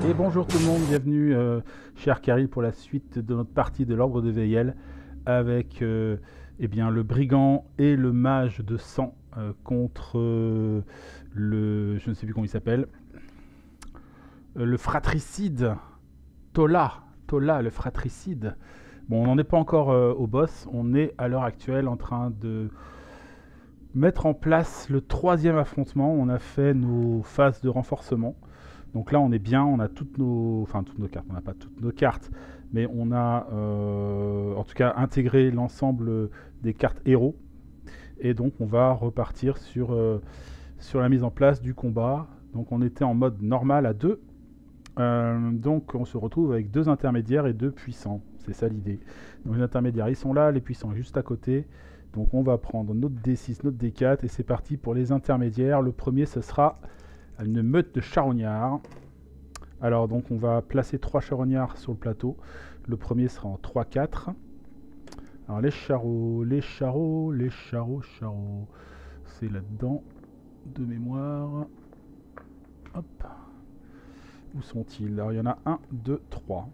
Et bonjour tout le monde, bienvenue chez Arcari pour la suite de notre partie de l'Ordre de Veyel avec eh bien, le brigand et le mage de sang contre le... je ne sais plus comment il s'appelle, le fratricide, Tola le fratricide. Bon, on n'en est pas encore au boss, on est à l'heure actuelle en train de mettre en place le troisième affrontement. On a fait nos phases de renforcement. Donc là, on est bien, on a toutes nos cartes, on n'a pas toutes nos cartes, mais on a en tout cas intégré l'ensemble des cartes héros. Et donc, on va repartir sur la mise en place du combat. Donc, on était en mode normal à 2. Donc, on se retrouve avec 2 intermédiaires et 2 puissants. C'est ça l'idée. Donc, les intermédiaires, ils sont là, les puissants juste à côté. Donc, on va prendre notre D6, notre D4, et c'est parti pour les intermédiaires. Le premier, ce sera une meute de charognards. Alors donc on va placer 3 charognards sur le plateau. Le premier sera en 3-4. Alors les charros, c'est là-dedans de mémoire. Hop. Où sont-ils? Alors il y en a 1, 2, 3.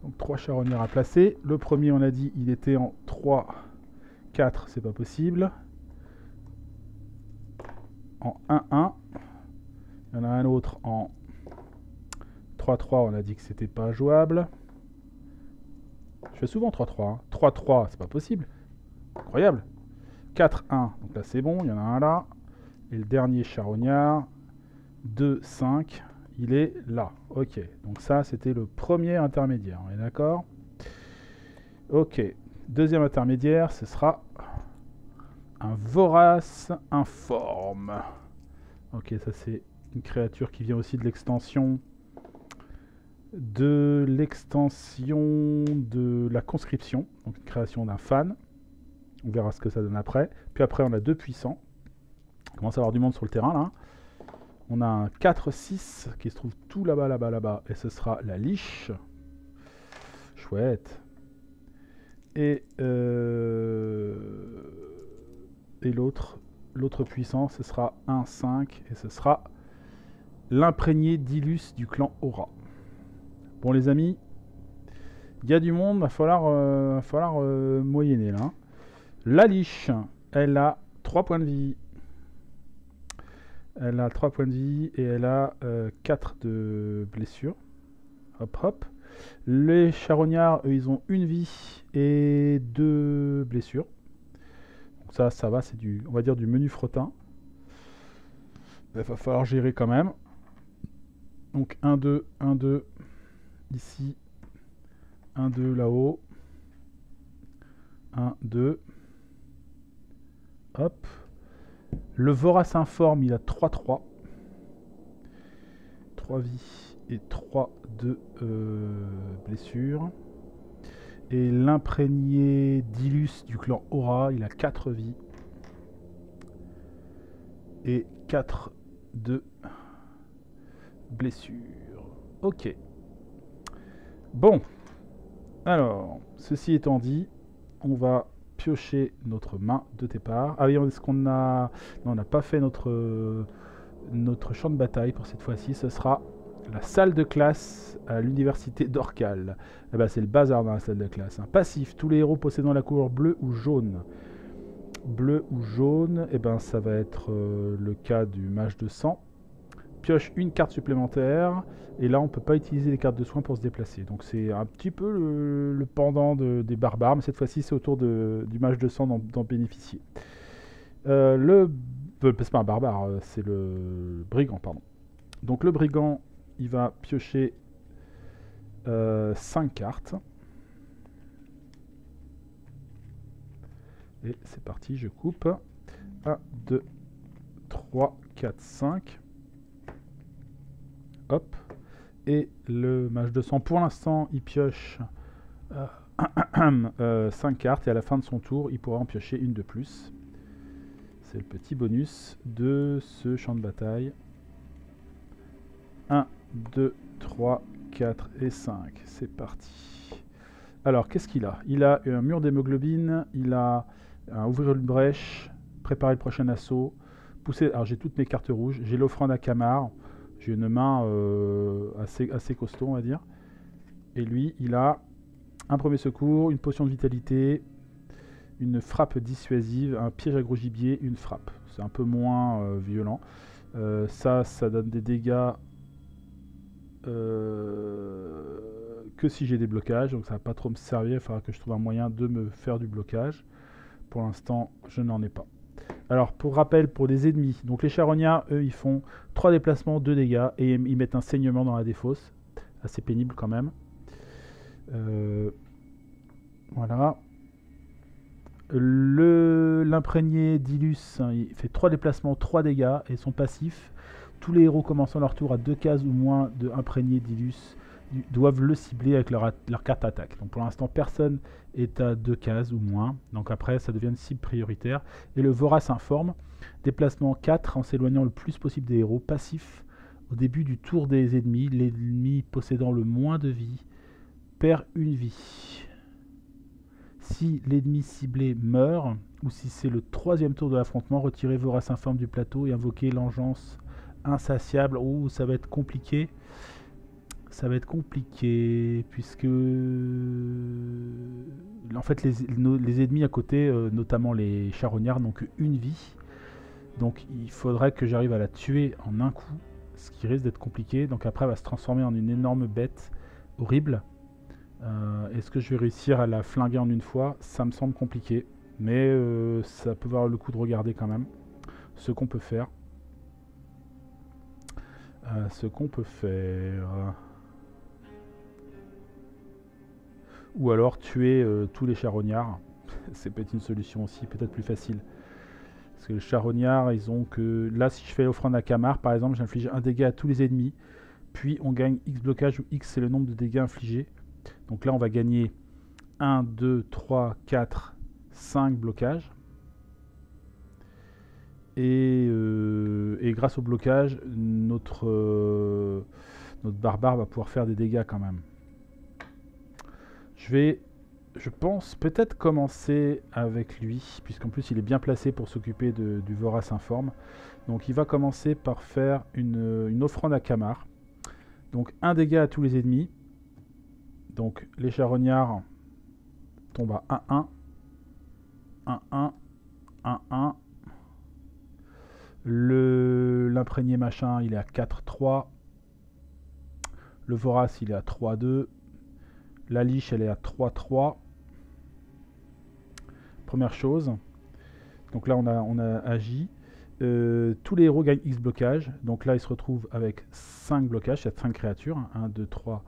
Donc 3 charognards à placer. Le premier, on a dit, il était en 3, 4, c'est pas possible. En 1, 1. Il y en a un autre en 3-3, on a dit que c'était pas jouable. Je fais souvent 3-3. Hein. 3-3, c'est pas possible. Incroyable. 4-1, donc là c'est bon, il y en a un là. Et le dernier charognard, 2-5, il est là. Ok, donc ça c'était le premier intermédiaire, on est d'accord? Ok, deuxième intermédiaire, ce sera un vorace informe. Ok, ça c'est une créature qui vient aussi de l'extension de la conscription, donc une création d'un fan. On verra ce que ça donne après. Puis après, on a 2 puissants. On commence à avoir du monde sur le terrain là. On a un 4-6 qui se trouve tout là-bas, là-bas, là-bas. Et ce sera la liche. Chouette. Et l'autre puissant, ce sera 1-5. Et ce sera l'imprégné d'Ilus du clan Aura. Bon les amis, il y a du monde, va falloir moyenner là. La liche, elle a 3 points de vie. Elle a 3 points de vie et elle a 4 de blessure. Hop hop. Les charognards, eux, ils ont 1 vie et 2 blessures. Donc ça va, c'est du, on va dire, du menu frottin. Il va falloir gérer quand même. Donc 1-2, 1-2. Ici, 1, 2 là-haut, 1, 2, hop. Le vorace informe, il a 3-3. 3 vies et 3 de blessures. Et l'imprégné d'Ilus du clan Aura, il a 4 vies et 4 de blessures. Ok. Bon, alors, ceci étant dit, on va piocher notre main de départ. Ah oui, est-ce qu'on a... Non, on n'a pas fait notre champ de bataille pour cette fois-ci. Ce sera la salle de classe à l'université d'Orcal. Eh ben, c'est le bazar dans la salle de classe. Hein. Passif, tous les héros possédant la couleur bleue ou jaune. Bleu ou jaune, eh ben, ça va être le cas du mage de sang. Pioche une carte supplémentaire et là on peut pas utiliser les cartes de soins pour se déplacer, donc c'est un petit peu le pendant des barbares, mais cette fois-ci c'est au tour du mage de sang d'en bénéficier. C'est pas un barbare, c'est le brigand, pardon. Donc le brigand, il va piocher 5 cartes et c'est parti, je coupe. 1, 2, 3, 4, 5. Hop. Et le mage de sang, pour l'instant, il pioche 5 cartes. Et à la fin de son tour, il pourra en piocher une de plus. C'est le petit bonus de ce champ de bataille. 1, 2, 3, 4 et 5. C'est parti. Alors, qu'est-ce qu'il a? Il a un mur d'hémoglobine. Il a un ouvrir une brèche. Préparer le prochain assaut. Pousser. Alors, j'ai toutes mes cartes rouges. J'ai l'offrande à Camar. J'ai une main assez costaud, on va dire. Et lui, il a un premier secours, une potion de vitalité, une frappe dissuasive, un piège à gros gibier, une frappe. C'est un peu moins violent. Ça donne des dégâts que si j'ai des blocages, donc ça va pas trop me servir. Il faudra que je trouve un moyen de me faire du blocage. Pour l'instant, je n'en ai pas. Alors, pour rappel, pour les ennemis, donc les charognards, eux, ils font 3 déplacements, 2 dégâts, et ils mettent un saignement dans la défausse. Assez pénible quand même. Voilà. L'imprégné d'Ilus, hein, il fait 3 déplacements, 3 dégâts, et son passif, tous les héros commençant leur tour à 2 cases ou moins de imprégné d'Ilus doivent le cibler avec leur carte attaque. Donc pour l'instant, personne est à 2 cases ou moins. Donc après, ça devient une cible prioritaire. Et le Vorace informe, déplacement 4 en s'éloignant le plus possible des héros. Passif, au début du tour des ennemis, l'ennemi possédant le moins de vie perd une vie. Si l'ennemi ciblé meurt, ou si c'est le 3e tour de l'affrontement, retirez Vorace informe du plateau et invoquez l'engeance insatiable. Oh, ça va être compliqué. Ça va être compliqué, puisque en fait les ennemis à côté, notamment les charognards, n'ont qu'une vie. Donc il faudrait que j'arrive à la tuer en un coup, ce qui risque d'être compliqué. Donc après elle va se transformer en une énorme bête horrible. Est-ce que je vais réussir à la flinguer en une fois? Ça me semble compliqué, mais ça peut valoir le coup de regarder quand même ce qu'on peut faire. Ou alors tuer tous les charognards. C'est peut-être une solution aussi, peut-être plus facile. Parce que les charognards, ils ont que... Là, si je fais l'offrande à Camar, par exemple, j'inflige un dégât à tous les ennemis. Puis on gagne X blocage, où X c'est le nombre de dégâts infligés. Donc là, on va gagner 1, 2, 3, 4, 5 blocages. Et grâce au blocage, notre barbare va pouvoir faire des dégâts quand même. Je pense peut-être commencer avec lui, puisqu'en plus il est bien placé pour s'occuper du Vorace informe. Donc il va commencer par faire une offrande à Camar. Donc un dégât à tous les ennemis. Donc les charognards tombent à 1-1. 1-1. 1-1. L'imprégné machin, il est à 4-3. Le Vorace, il est à 3-2. La liche, elle est à 3-3. Première chose. Donc là, on a agi. Tous les héros gagnent X blocage. Donc là, ils se retrouvent avec 5 blocages. Il y a 5 créatures. 1, 2, 3.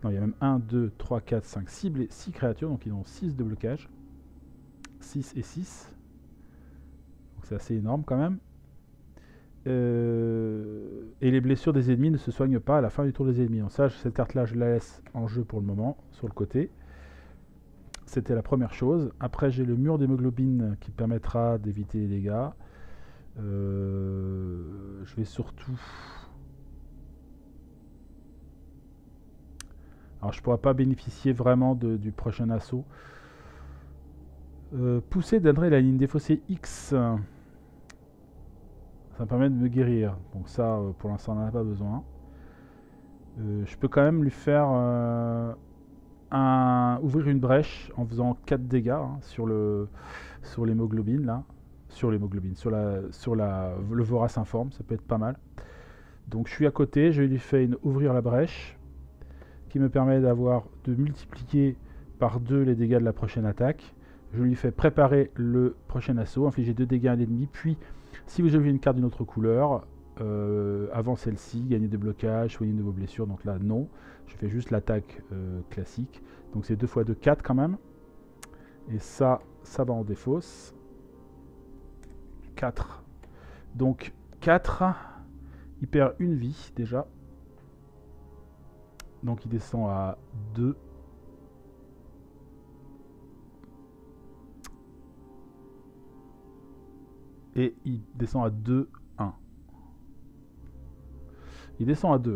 Non, il y a même 1, 2, 3, 4, 5, 6 créatures. Donc ils ont 6 de blocage. 6 et 6. Donc c'est assez énorme quand même. Et les blessures des ennemis ne se soignent pas à la fin du tour des ennemis. Donc ça, cette carte-là, je la laisse en jeu pour le moment, sur le côté. C'était la première chose. Après, j'ai le mur d'hémoglobine qui permettra d'éviter les dégâts. Je vais surtout... Alors, je ne pourrai pas bénéficier vraiment du prochain assaut. Pousser d'André la ligne défaussée X... Ça me permet de me guérir. Donc ça, pour l'instant, on n'en a pas besoin. Je peux quand même lui faire ouvrir une brèche en faisant 4 dégâts hein, sur l'hémoglobine là. Sur l'hémoglobine, le Vorace informe, ça peut être pas mal. Donc je suis à côté, je lui fais ouvrir la brèche qui me permet de multiplier par 2 les dégâts de la prochaine attaque. Je lui fais préparer le prochain assaut, infliger 2 dégâts à l'ennemi, puis si vous avez une carte d'une autre couleur, avant celle-ci, gagner des blocages, soigner de vos blessures. Donc là, non. Je fais juste l'attaque classique. Donc c'est 2 x 2, 4 quand même. Et ça va en défausse. 4. Donc 4. Il perd une vie déjà. Donc il descend à 2. Et il descend à 2, 1. Il descend à 2,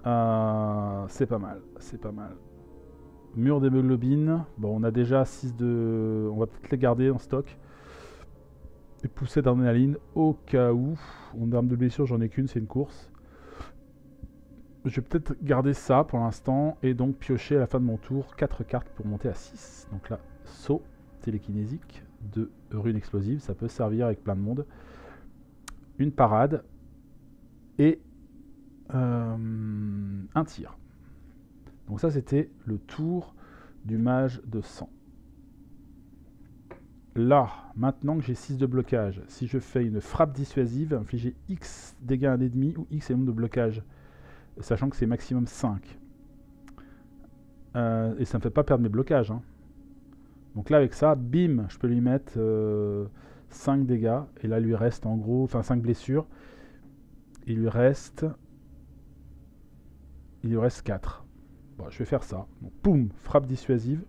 1. C'est pas mal, c'est pas mal. Mur d'hémoglobine. Bon, on a déjà 6 de... On va peut-être les garder en stock. Et pousser d'adrénaline au cas où. En arme de blessure, j'en ai qu'une, c'est une course. Je vais peut-être garder ça pour l'instant et donc piocher à la fin de mon tour 4 cartes pour monter à 6. Donc là, saut télékinésique, 2 runes explosives, ça peut servir avec plein de monde. Une parade et un tir. Donc ça, c'était le tour du mage de sang. Là, maintenant que j'ai 6 de blocage, si je fais une frappe dissuasive, infliger X dégâts à un ennemi ou X éléments de blocage, sachant que c'est maximum 5. Et ça ne me fait pas perdre mes blocages. Hein. Donc là, avec ça, bim, je peux lui mettre 5 dégâts. Et là, il lui reste en gros, enfin 5 blessures. Il lui reste 4. Bon, je vais faire ça. Donc, poum, frappe dissuasive.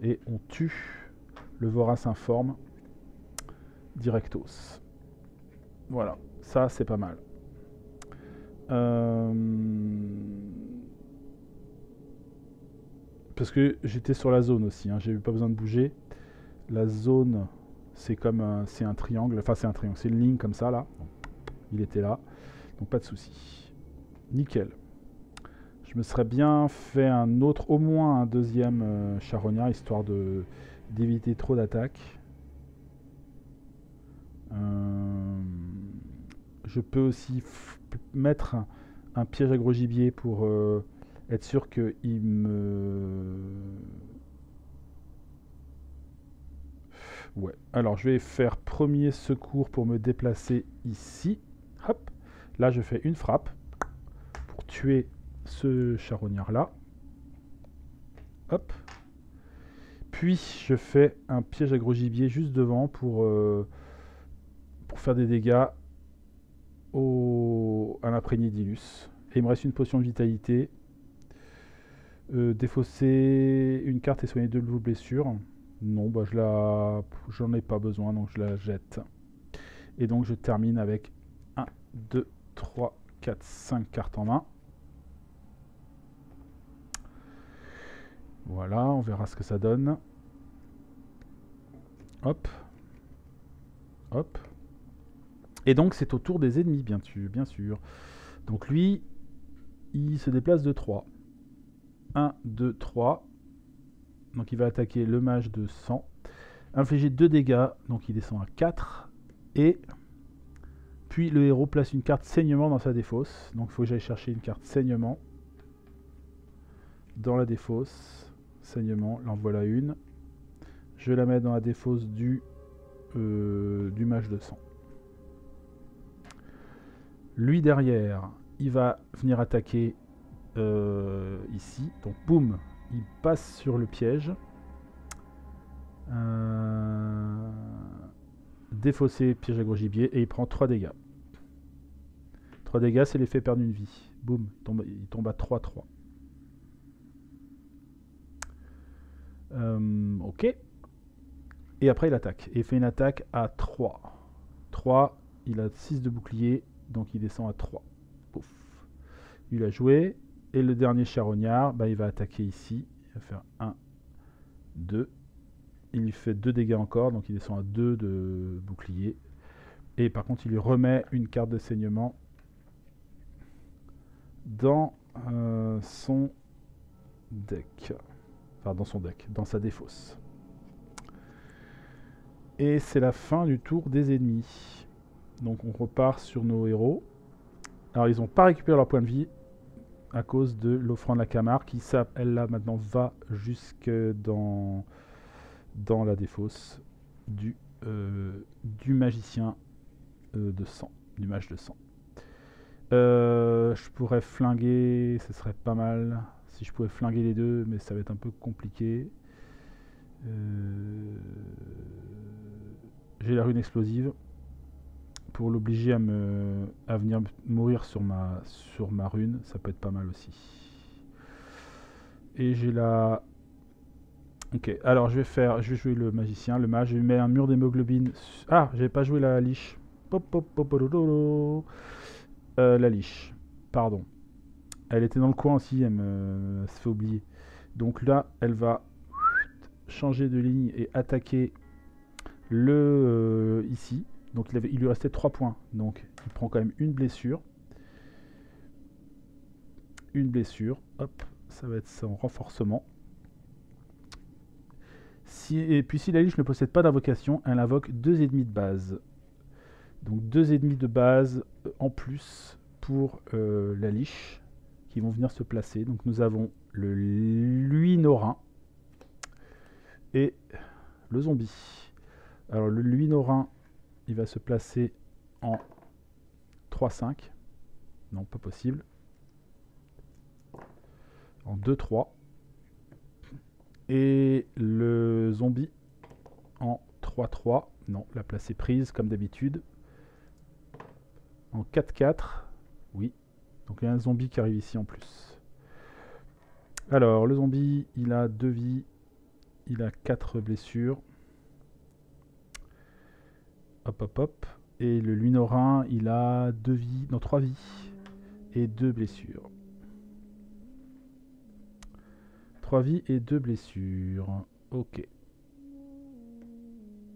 Et on tue le Vorace informe directos. Voilà, ça c'est pas mal. Parce que j'étais sur la zone aussi, hein, j'ai eu pas besoin de bouger. La zone, c'est comme c'est un triangle, enfin c'est un triangle, c'est une ligne comme ça là. Il était là, donc pas de souci. Nickel. Je me serais bien fait un autre, au moins un deuxième charognard, histoire d'éviter trop d'attaques. Je peux aussi mettre un piège à gros gibier pour être sûr qu'il me... Ouais, alors je vais faire premier secours pour me déplacer ici. Hop, là je fais une frappe pour tuer ce charognard là. Hop. Puis je fais un piège à gros gibier juste devant pour faire des dégâts à l'imprégné d'Ilus. Et il me reste une potion de vitalité. Défausser une carte et soigner 2 de vos blessures. Non, bah j'en ai pas besoin, donc je la jette. Et donc je termine avec 1, 2, 3, 4, 5 cartes en main. Voilà, on verra ce que ça donne. Hop. Hop. Et donc c'est au tour des ennemis, bien sûr. Donc lui, il se déplace de 3. 1, 2, 3. Donc il va attaquer le mage de sang. Infliger 2 dégâts, donc il descend à 4. Et puis le héros place une carte saignement dans sa défausse. Donc il faut que j'aille chercher une carte saignement dans la défausse. Saignement, là en voilà une. Je la mets dans la défausse du mage de sang. Lui derrière, il va venir attaquer ici. Donc boum, il passe sur le piège. Défausser, piège à gros gibier, et il prend 3 dégâts. 3 dégâts, c'est l'effet perdre une vie. Boum, il tombe à 3-3. Ok. Et après il attaque. Et il fait une attaque à 3. 3, il a 6 de bouclier, donc il descend à 3. Pouf. Il a joué. Et le dernier charognard, bah, il va attaquer ici. Il va faire 1, 2. Il lui fait 2 dégâts encore, donc il descend à 2 de bouclier. Et par contre, il lui remet une carte de saignement dans son deck. Enfin, dans son deck, dans sa défausse. Et c'est la fin du tour des ennemis. Donc on repart sur nos héros. Alors ils n'ont pas récupéré leur point de vie à cause de l'offrande à Camargue qui, elle là maintenant, va jusque dans la défausse du magicien de sang, du mage de sang. Je pourrais flinguer, ce serait pas mal si je pouvais flinguer les deux, mais ça va être un peu compliqué. J'ai la rune explosive pour l'obliger à venir mourir sur ma rune, ça peut être pas mal aussi. Et j'ai la... Ok, alors je vais jouer le magicien, le mage, je lui mets un mur d'hémoglobine. Ah, j'avais pas joué la liche. La liche, pardon. Elle était dans le coin aussi, elle se fait oublier. Donc là, elle va changer de ligne et attaquer ici. Donc il lui restait 3 points. Donc il prend quand même une blessure. Une blessure. Hop, ça va être son renforcement. Et puis si la liche ne possède pas d'invocation, elle invoque 2 ennemis de base. Donc 2 ennemis de base en plus pour la liche qui vont venir se placer. Donc nous avons le Luinorin et le zombie. Alors le Luinorin, il va se placer en 3-5. Non, pas possible. En 2-3. Et le zombie en 3-3. Non, la place est prise comme d'habitude. En 4-4. Oui. Donc il y a un zombie qui arrive ici en plus. Alors, le zombie, il a 2 vies. Il a 4 blessures. Hop, hop, hop. Et le Luinorin, il a 2 vies. Non, 3 vies. Et 2 blessures. 3 vies et 2 blessures. Ok.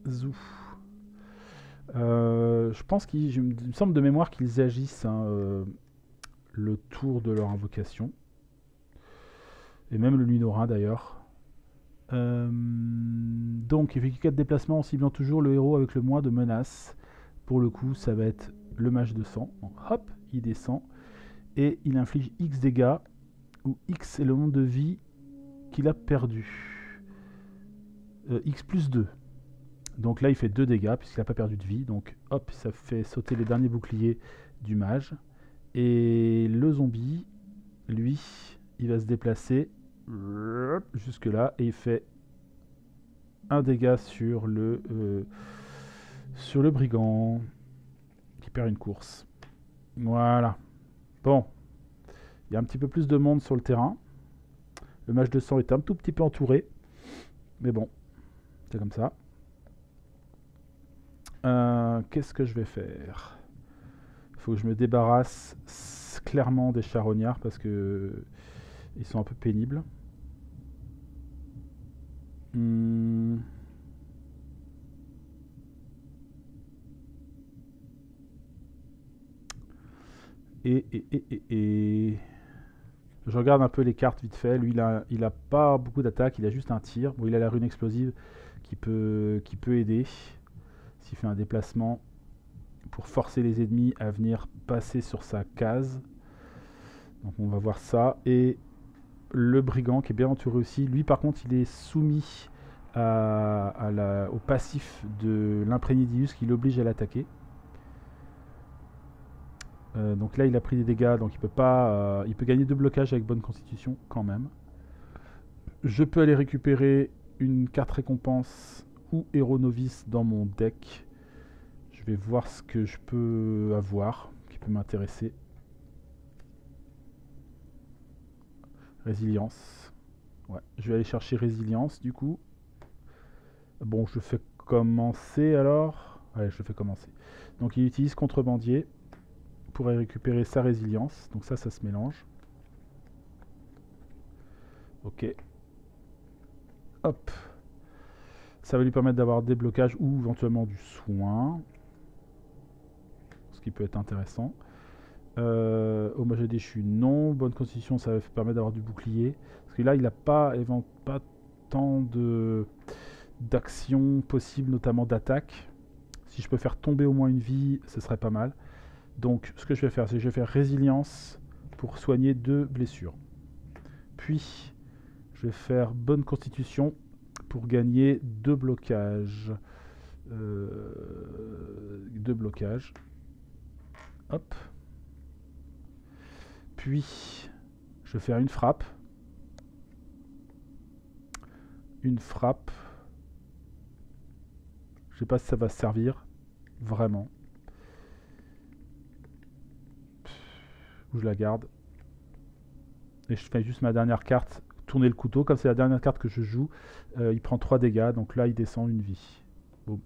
Zou. Je pense qu'il me semble de mémoire qu'ils agissent le tour de leur invocation. Et même le Luinorin d'ailleurs. Donc, effectue 4 déplacements en ciblant toujours le héros avec le moins de menaces. Pour le coup, ça va être le mage de sang. Donc, hop, il descend. Et il inflige X dégâts, où X est le nombre de vie qu'il a perdu. X plus 2. Donc là, il fait 2 dégâts, puisqu'il n'a pas perdu de vie. Donc, hop, ça fait sauter les derniers boucliers du mage. Et le zombie, lui, il va se déplacer jusque là et il fait un dégât sur le brigand qui perd une course. Voilà. Bon, il y a un petit peu plus de monde sur le terrain. Le mage de sang est un tout petit peu entouré, mais bon, c'est comme ça. Qu'est-ce que je vais faire? Il faut que je me débarrasse clairement des charognards parce que ils sont un peu pénibles. Et je regarde un peu les cartes vite fait. Lui, il a pas beaucoup d'attaques, il a juste un tir. Bon, il a la rune explosive qui peut aider s'il fait un déplacement pour forcer les ennemis à venir passer sur sa case. Donc on va voir ça. Et le brigand qui est bien entouré aussi. Lui par contre il est soumis au passif de l'imprégné d'Ius qui l'oblige à l'attaquer. Donc là il a pris des dégâts, donc il peut gagner 2 blocages avec bonne constitution quand même. Je peux aller récupérer une carte récompense ou héros novice dans mon deck. Je vais voir ce que je peux avoir qui peut m'intéresser. Résilience. Ouais, je vais aller chercher résilience du coup. Bon, je fais commencer alors. Allez, je fais commencer. Donc il utilise contrebandier pour aller récupérer sa résilience. Donc ça se mélange. Ok. Hop. Ça va lui permettre d'avoir des blocages ou éventuellement du soin. Ce qui peut être intéressant. Hommage déchu, non. Bonne constitution, ça va permettre d'avoir du bouclier. Parce que là, il n'a pas tant d'actions possibles, notamment d'attaque. Si je peux faire tomber au moins une vie, ce serait pas mal. Donc, ce que je vais faire, c'est que je vais faire résilience pour soigner 2 blessures. Puis, je vais faire bonne constitution pour gagner 2 blocages. 2 blocages. Hop. Puis, je vais faire une frappe. Une frappe. Je sais pas si ça va servir. Vraiment. Je la garde. Et je fais juste ma dernière carte. Tourner le couteau. Comme c'est la dernière carte que je joue, il prend 3 dégâts. Donc là, il descend une vie. Boum.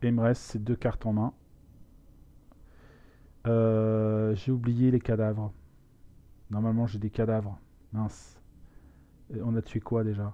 Et il me reste ces 2 cartes en main. J'ai oublié les cadavres. Normalement, j'ai des cadavres. Mince. Et on a tué quoi déjà?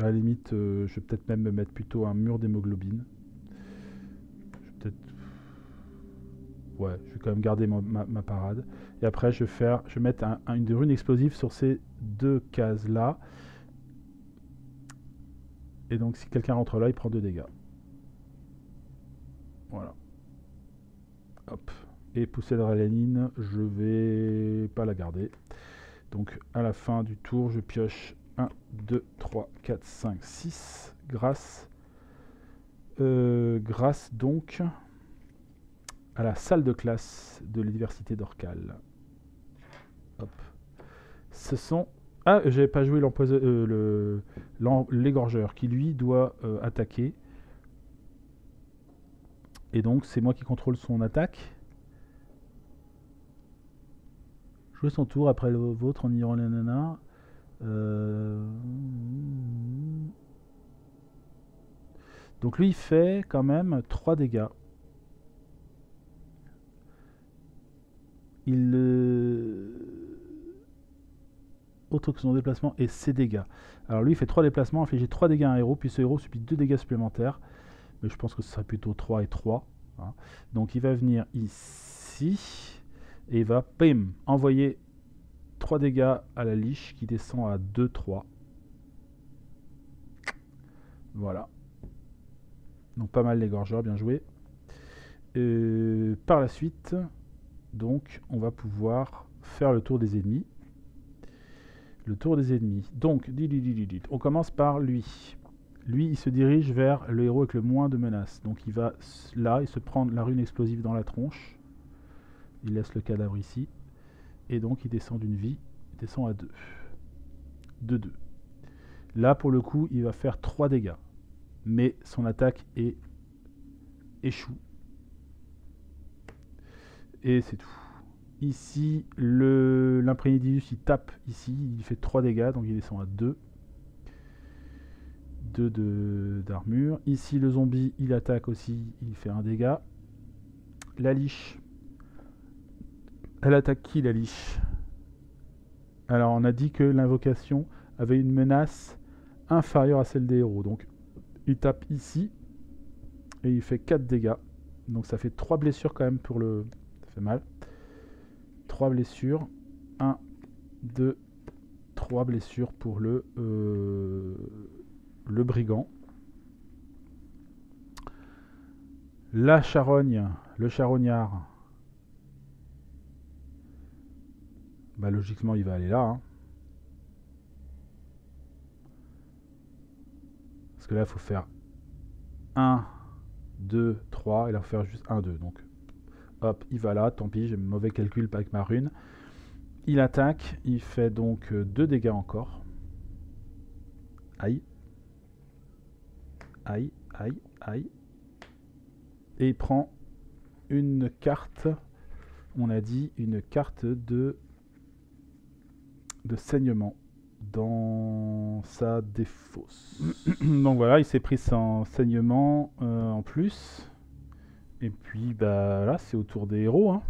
À la limite, je vais peut-être même me mettre plutôt un mur d'hémoglobine. Je vais peut-être... Ouais, je vais quand même garder ma parade. Et après, je vais mettre une rune explosive sur ces deux cases-là. Et donc, si quelqu'un rentre là, il prend 2 dégâts. Voilà. Hop. Et poussée d'adrénaline, je vais pas la garder. Donc, à la fin du tour, je pioche 1, 2, 3, 4, 5, 6. Grâce donc à la salle de classe de l'université d'Orcal. Hop. Ce sont... Ah, j'avais pas joué l'égorgeur qui lui doit attaquer. Et donc c'est moi qui contrôle son attaque. Jouer son tour après le vôtre en ignorant les nanas. Donc lui il fait quand même 3 dégâts. Autre que son déplacement et ses dégâts. Alors lui il fait 3 déplacements, infliger 3 dégâts à un héros, puis ce héros subit 2 dégâts supplémentaires. Mais je pense que ce serait plutôt 3 et 3. Hein. Donc il va venir ici et il va envoyer 3 dégâts à la liche qui descend à 2, 3. Voilà. Donc pas mal l'égorgeur, bien joué. Par la suite, donc on va pouvoir faire le tour des ennemis. Le tour des ennemis. Donc, on commence par lui. Lui, il se dirige vers le héros avec le moins de menaces. Donc il va là, il se prend la rune explosive dans la tronche. Il laisse le cadavre ici. Et donc il descend d'une vie. Il descend à 2. 2. Là, pour le coup, il va faire 3 dégâts. Mais son attaque échoue. Et c'est tout. Ici, l'imprégnidus, il tape ici. Il fait 3 dégâts, donc il descend à 2. 2 d'armure. Ici, le zombie, il attaque aussi. Il fait 1 dégât. La liche. Elle attaque qui, la liche? Alors, on a dit que l'invocation avait une menace inférieure à celle des héros. Donc, il tape ici. Et il fait 4 dégâts. Donc, ça fait 3 blessures quand même pour le... Ça fait mal. 3 blessures. 1, 2, 3 blessures pour le brigand. La charogne, le charognard. Bah logiquement il va aller là. Hein. Parce que là il faut faire 1, 2, 3. Et là il faut faire juste 1, 2. Donc hop, il va là. Tant pis, j'ai mauvais calcul avec ma rune. Il attaque. Il fait donc 2 dégâts encore. Aïe. Aïe, aïe, aïe. Et il prend une carte, on a dit une carte de saignement dans sa défausse. Donc voilà, il s'est pris son saignement en plus. Et puis bah là, c'est au tour des héros. Hein.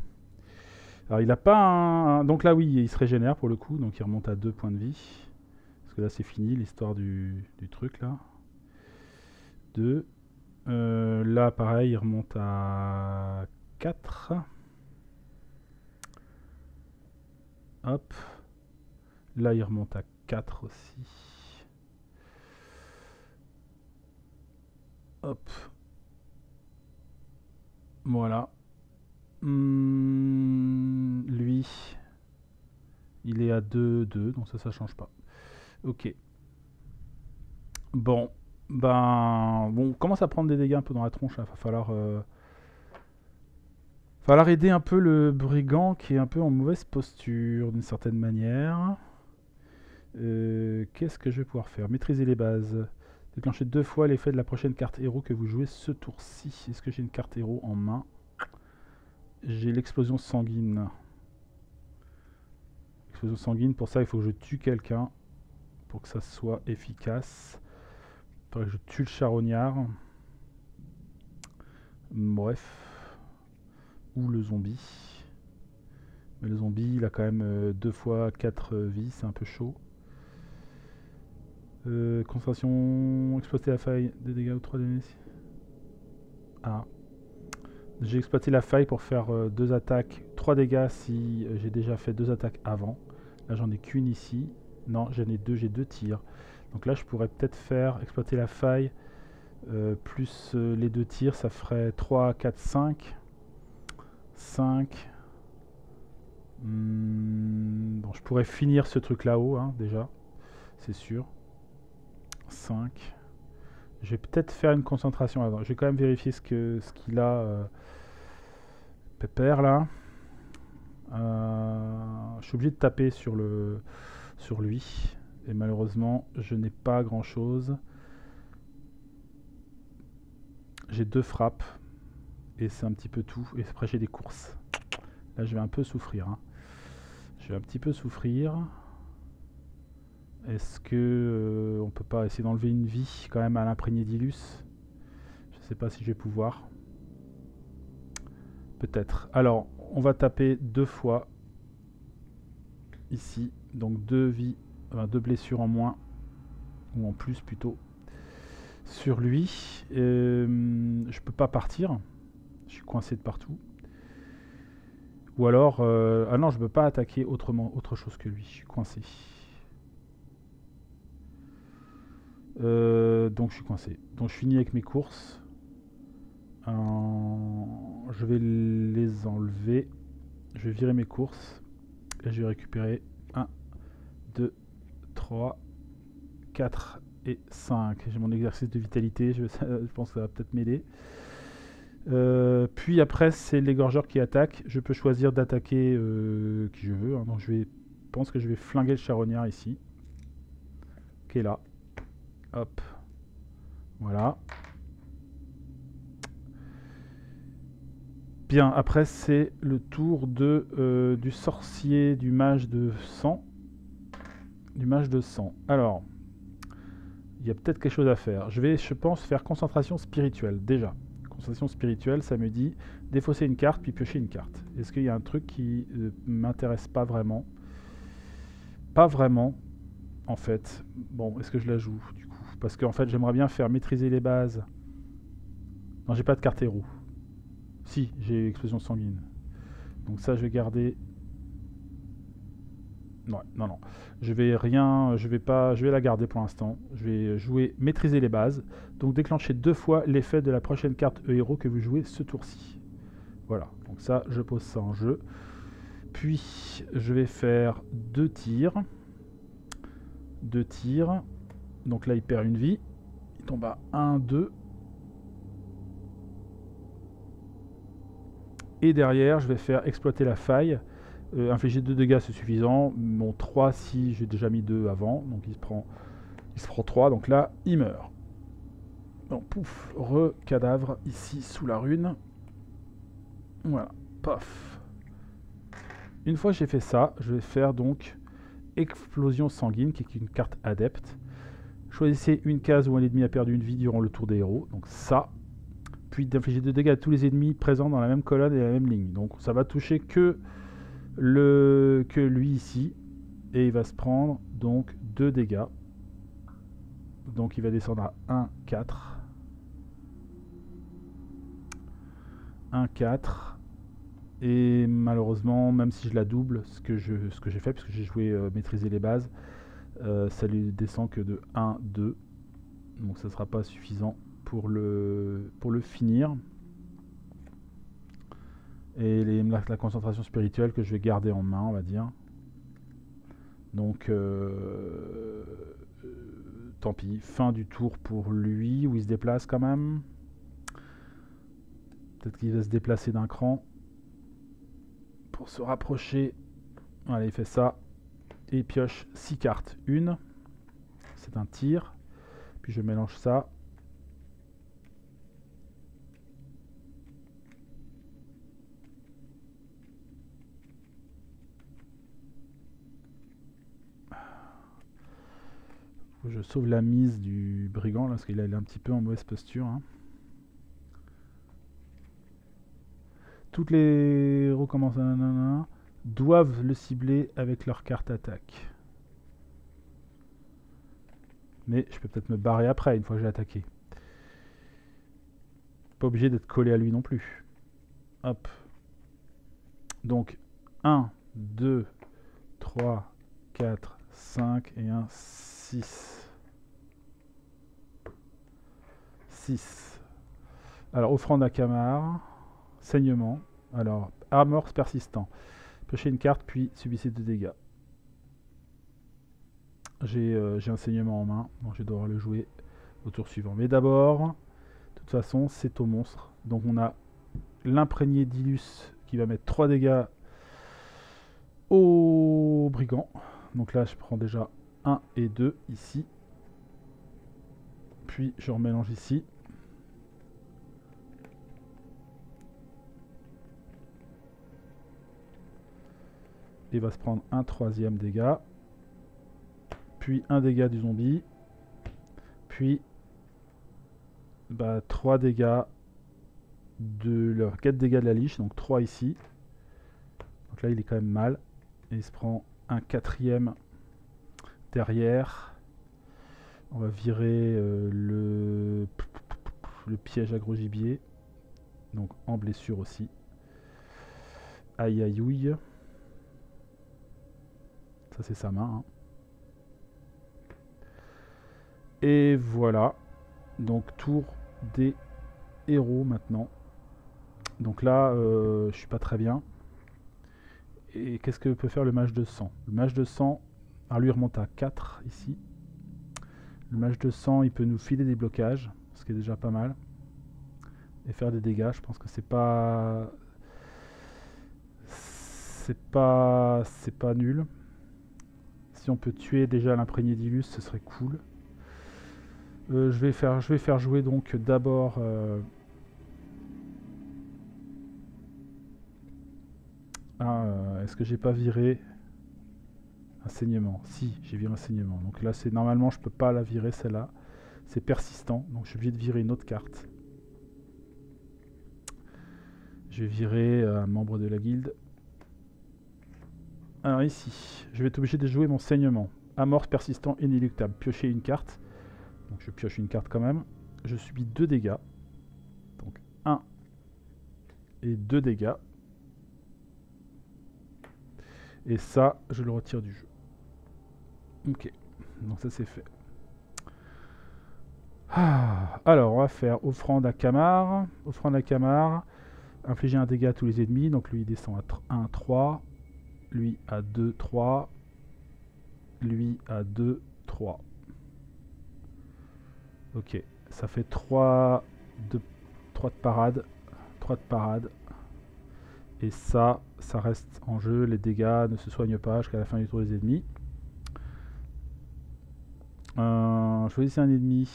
Alors il a pas un... Donc là oui, il se régénère pour le coup, donc il remonte à 2 points de vie. Parce que là c'est fini l'histoire du truc là. 2. Là, pareil, il remonte à 4. Hop. Là, il remonte à 4 aussi. Hop. Voilà. Lui, il est à 2, 2, donc ça change pas. Ok. Bon. Ben, bon, on commence à prendre des dégâts un peu dans la tronche. Il va falloir aider un peu le brigand qui est un peu en mauvaise posture d'une certaine manière. Qu'est-ce que je vais pouvoir faire? Maîtriser les bases. Déclencher 2 fois l'effet de la prochaine carte héros que vous jouez ce tour-ci. Est-ce que j'ai une carte héros en main? J'ai l'explosion sanguine. Explosion sanguine, pour ça il faut que je tue quelqu'un pour que ça soit efficace. Il faudrait que je tue le charognard. Bref. Ou le zombie. Mais le zombie, il a quand même 2 fois 4 vies, c'est un peu chaud. Concentration, exploiter la faille, 2 dégâts ou 3 dégâts. Ah. J'ai exploité la faille pour faire 2 attaques, 3 dégâts si j'ai déjà fait 2 attaques avant. Là j'en ai qu'une ici. Non, j'en ai 2, j'ai 2 tirs. Donc là je pourrais peut-être faire exploiter la faille plus les 2 tirs, ça ferait 3, 4, 5. 5. Bon, je pourrais finir ce truc là-haut, hein, déjà. C'est sûr. 5. Je vais peut-être faire une concentration avant. Je vais quand même vérifier ce qu'il a. Pépère, là. Je suis obligé de taper sur lui. Et malheureusement, je n'ai pas grand-chose. J'ai 2 frappes. Et c'est un petit peu tout. Et après, j'ai des courses. Là, je vais un peu souffrir. Hein. Je vais un petit peu souffrir. Est-ce que on peut pas essayer d'enlever une vie quand même à l'imprégné d'Ilus? Je sais pas si je vais pouvoir. Peut-être. Alors, on va taper 2 fois. Ici. Donc 2 vies. Enfin, 2 blessures en moins. Ou en plus plutôt. Sur lui. Je peux pas partir. Je suis coincé de partout. Ou alors... ah non, je peux pas attaquer autre chose que lui. Je suis coincé. Donc je suis coincé. Donc je finis avec mes courses. Je vais les enlever. Je vais virer mes courses. Et je vais récupérer 1, 2, 3, 4 et 5. J'ai mon exercice de vitalité. Je pense que ça va peut-être m'aider. Puis après, c'est l'égorgeur qui attaque. Je peux choisir d'attaquer qui je veux. Hein. Donc je pense que je vais flinguer le charognard ici. Qui est là. Hop. Voilà. Bien, après c'est le tour du sorcier, du mage de sang. Du mage de sang. Alors, il y a peut-être quelque chose à faire. Je vais, je pense, faire concentration spirituelle, déjà. Concentration spirituelle, ça me dit défausser une carte, puis piocher une carte. Est-ce qu'il y a un truc qui m'intéresse pas vraiment? Pas vraiment, en fait. Bon, est-ce que je la joue, du coup? Parce qu'en fait, j'aimerais bien faire maîtriser les bases. Non, j'ai pas de carte héros. Si, j'ai explosion sanguine. Donc ça, je vais garder... Non, non, non. Je vais la garder pour l'instant. Je vais jouer maîtriser les bases. Donc déclencher 2 fois l'effet de la prochaine carte héros que vous jouez ce tour-ci. Voilà. Donc ça, je pose ça en jeu. Puis, je vais faire 2 tirs. 2 tirs. Donc là, il perd une vie. Il tombe à 1, 2. Et derrière, je vais faire exploiter la faille. Infliger 2 dégâts, c'est suffisant. Mon 3 si j'ai déjà mis 2 avant. Donc il se prend 3. Donc là, il meurt. Donc pouf, re-cadavre ici sous la rune. Voilà, paf. Une fois que j'ai fait ça, je vais faire donc explosion sanguine, qui est une carte adepte. Choisissez une case où un ennemi a perdu une vie durant le tour des héros. Donc ça. Puis d'infliger 2 dégâts à tous les ennemis présents dans la même colonne et la même ligne. Donc ça va toucher que lui ici. Et il va se prendre donc 2 dégâts. Donc il va descendre à 1, 4. 1, 4. Et malheureusement, même si je la double, ce que j'ai fait, puisque j'ai joué maîtriser les bases, ça lui descend que de 1, 2. Donc ça ne sera pas suffisant pour le finir. Et la concentration spirituelle que je vais garder en main, on va dire. Donc tant pis, fin du tour pour lui, où il se déplace quand même. Peut-être qu'il va se déplacer d'un cran pour se rapprocher. Voilà, il fait ça. Et il pioche 6 cartes. Une, c'est un tir. Puis je mélange ça. Je sauve la mise du brigand là, parce qu'il est un petit peu en mauvaise posture. Hein. Toutes les héros commencent doivent le cibler avec leur carte attaque. Mais je peux peut-être me barrer après, une fois que j'ai attaqué. Pas obligé d'être collé à lui non plus. Hop. Donc, 1, 2, 3, 4, 5 et un 6. 6. Alors, offrande à Camar. Saignement. Alors, amorce persistant. Piochez une carte, puis subissez 2 dégâts. J'ai un saignement en main, donc je vais devoir le jouer au tour suivant. Mais d'abord, de toute façon, c'est au monstre. Donc on a l'imprégné d'Ilus qui va mettre 3 dégâts au brigand. Donc là, je prends déjà 1 et 2 ici. Puis je remélange ici. Il va se prendre un 3e dégât. Puis un dégât du zombie. Puis 3 dégâts de 4 dégâts de la liche, donc 3 ici. Donc là il est quand même mal. Et il se prend un 4e derrière. On va virer le piège à gros gibier. Donc en blessure aussi. Aïe aïe ouille. Ça c'est sa main. Hein. Et voilà. Donc tour des héros maintenant. Donc là, je suis pas très bien. Et qu'est-ce que peut faire le mage de sang? Le mage de sang, alors lui il remonte à 4 ici. Le mage de sang, il peut nous filer des blocages, ce qui est déjà pas mal. Et faire des dégâts, je pense que c'est pas... C'est pas nul. Si on peut tuer déjà l'imprégné d'Ilus, ce serait cool. Je vais faire jouer donc d'abord... est-ce que j'ai pas viré un saignement? Si, j'ai viré un saignement. Donc là, c'est normalement, je peux pas la virer celle-là. C'est persistant, donc je suis obligé de virer une autre carte. Je vais virer un membre de la guilde. Alors ici, je vais être obligé de jouer mon saignement. Amorce persistant inéluctable. Piocher une carte. Donc je pioche une carte quand même. Je subis 2 dégâts. Donc 1 et 2 dégâts. Et ça, je le retire du jeu. Ok, donc ça c'est fait. Alors, on va faire offrande à Camar. Offrande à Camar. Infliger un dégât à tous les ennemis. Donc lui, il descend à 1, 3. Lui à 2, 3. Lui à 2, 3. Ok, ça fait 3 de parade. 3 de parade. Et ça reste en jeu. Les dégâts ne se soignent pas jusqu'à la fin du tour des ennemis. Choisissez un ennemi.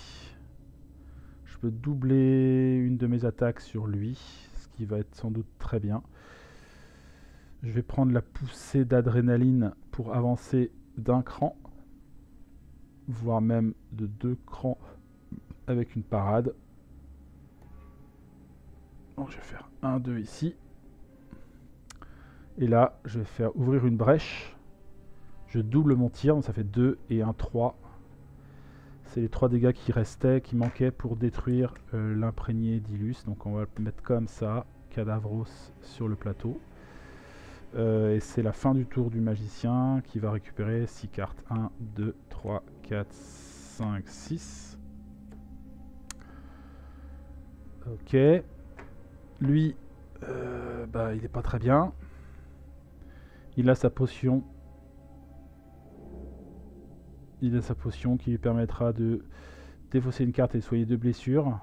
Je peux doubler une de mes attaques sur lui, ce qui va être sans doute très bien. Je vais prendre la poussée d'adrénaline pour avancer d'un cran, voire même de 2 crans avec une parade. Donc je vais faire 1, 2 ici. Et là, je vais faire ouvrir une brèche. Je double mon tir, donc ça fait 2 et 1, 3. C'est les 3 dégâts qui restaient, qui manquaient pour détruire l'imprégné d'Ilus. Donc on va le mettre comme ça, Cadavros sur le plateau. Et c'est la fin du tour du magicien qui va récupérer 6 cartes. 1, 2, 3, 4, 5, 6. Ok. Lui, il n'est pas très bien. Il a sa potion. Il a sa potion qui lui permettra de défausser une carte et de soigner 2 blessures.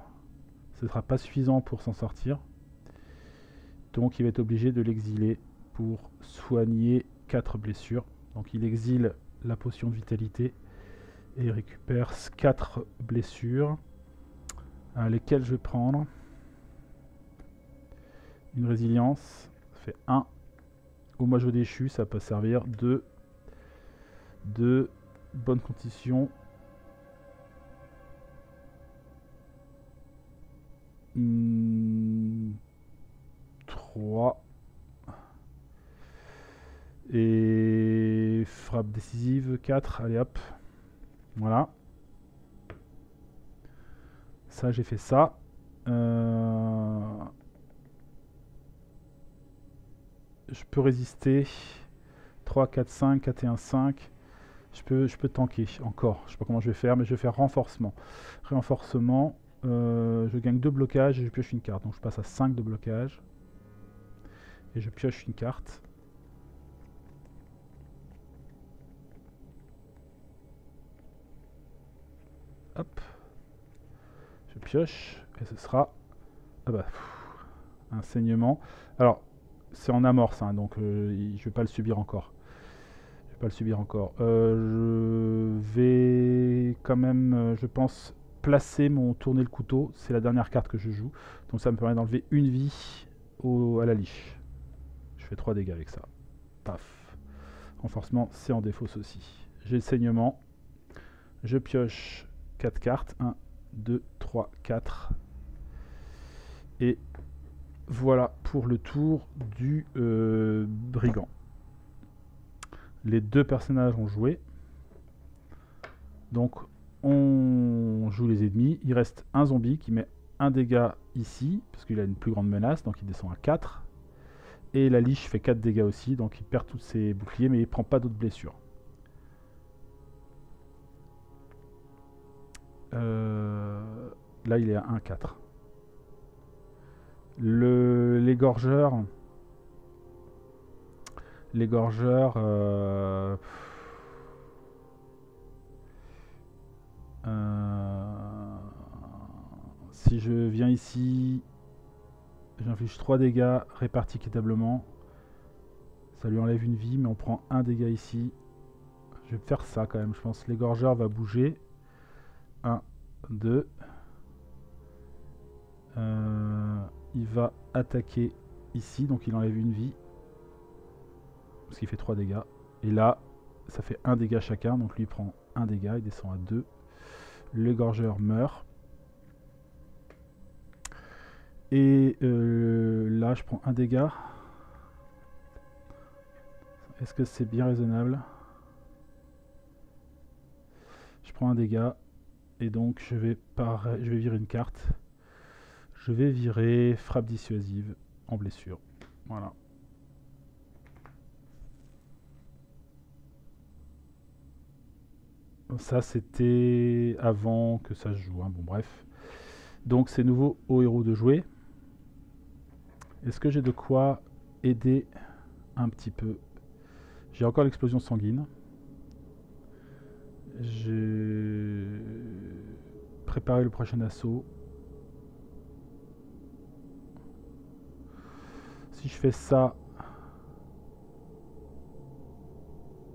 Ce ne sera pas suffisant pour s'en sortir. Donc il va être obligé de l'exiler pour soigner 4 blessures. Donc il exile la potion de vitalité et il récupère 4 blessures. Lesquelles je vais prendre? Une résilience, ça fait 1. Au majo déchu, ça peut servir. 2. 2. Bonne condition. 3. Et frappe décisive, 4. Allez hop. Voilà. Ça, j'ai fait ça. Je peux résister. 3, 4, 5, 4 et 1, 5. Je peux tanker encore. Je sais pas comment je vais faire, mais je vais faire renforcement. Renforcement. Je gagne 2 blocages et je pioche une carte. Donc je passe à 5 de blocage. Et je pioche une carte. Hop. Je pioche. Et ce sera... Ah bah, un saignement. Alors, c'est en amorce, hein, donc je vais pas le subir encore. Je vais pas le subir encore. Je vais quand même, je pense, placer mon tourner le couteau. C'est la dernière carte que je joue. Donc ça me permet d'enlever une vie à la liche. Je fais 3 dégâts avec ça. Paf. Renforcement, c'est en défausse aussi. J'ai le saignement. Je pioche 4 cartes. 1, 2, 3, 4. Et voilà pour le tour du brigand. Les deux personnages ont joué. Donc on joue les ennemis. Il reste un zombie qui met un dégât ici, parce qu'il a une plus grande menace, donc il descend à 4. Et la liche fait 4 dégâts aussi, donc il perd tous ses boucliers, mais il prend pas d'autres blessures. Là il est à 1-4. L'égorgeur... L'égorgeur... si je viens ici, j'inflige 3 dégâts répartis équitablement. Ça lui enlève une vie, mais on prend 1 dégât ici. Je vais faire ça quand même, je pense. L'égorgeur va bouger. 1, 2. Il va attaquer ici, donc il enlève une vie. Parce qu'il fait 3 dégâts. Et là, ça fait 1 dégât chacun, donc lui il prend 1 dégât, il descend à 2. L'égorgeur meurt. Et là, je prends 1 dégât. Est-ce que c'est bien raisonnable? Je prends 1 dégât. Et donc, je vais virer une carte. Je vais virer frappe dissuasive en blessure. Voilà. Ça, c'était avant que ça se joue. Hein. Bon, bref. Donc, c'est nouveau au héros de jouer. Est-ce que j'ai de quoi aider un petit peu? J'ai encore l'explosion sanguine. J'ai préparé le prochain assaut. Si je fais ça,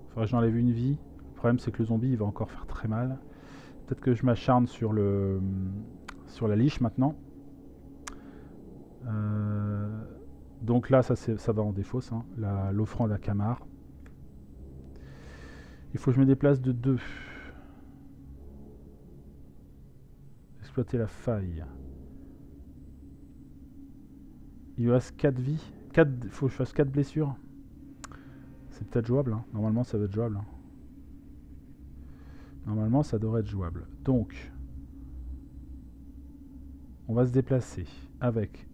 il faudrait que j'enlève une vie. Le problème, c'est que le zombie, il va encore faire très mal. Peut-être que je m'acharne sur la liche maintenant. Donc là, ça va en défausse. Hein. L'offrande à Camar. Il faut que je me déplace de 2. Exploiter la faille. Il lui reste 4 vies. Il faut que je fasse 4 blessures. C'est peut-être jouable. Hein. Normalement, ça va être jouable. Hein. Normalement, ça devrait être jouable. Donc, on va se déplacer avec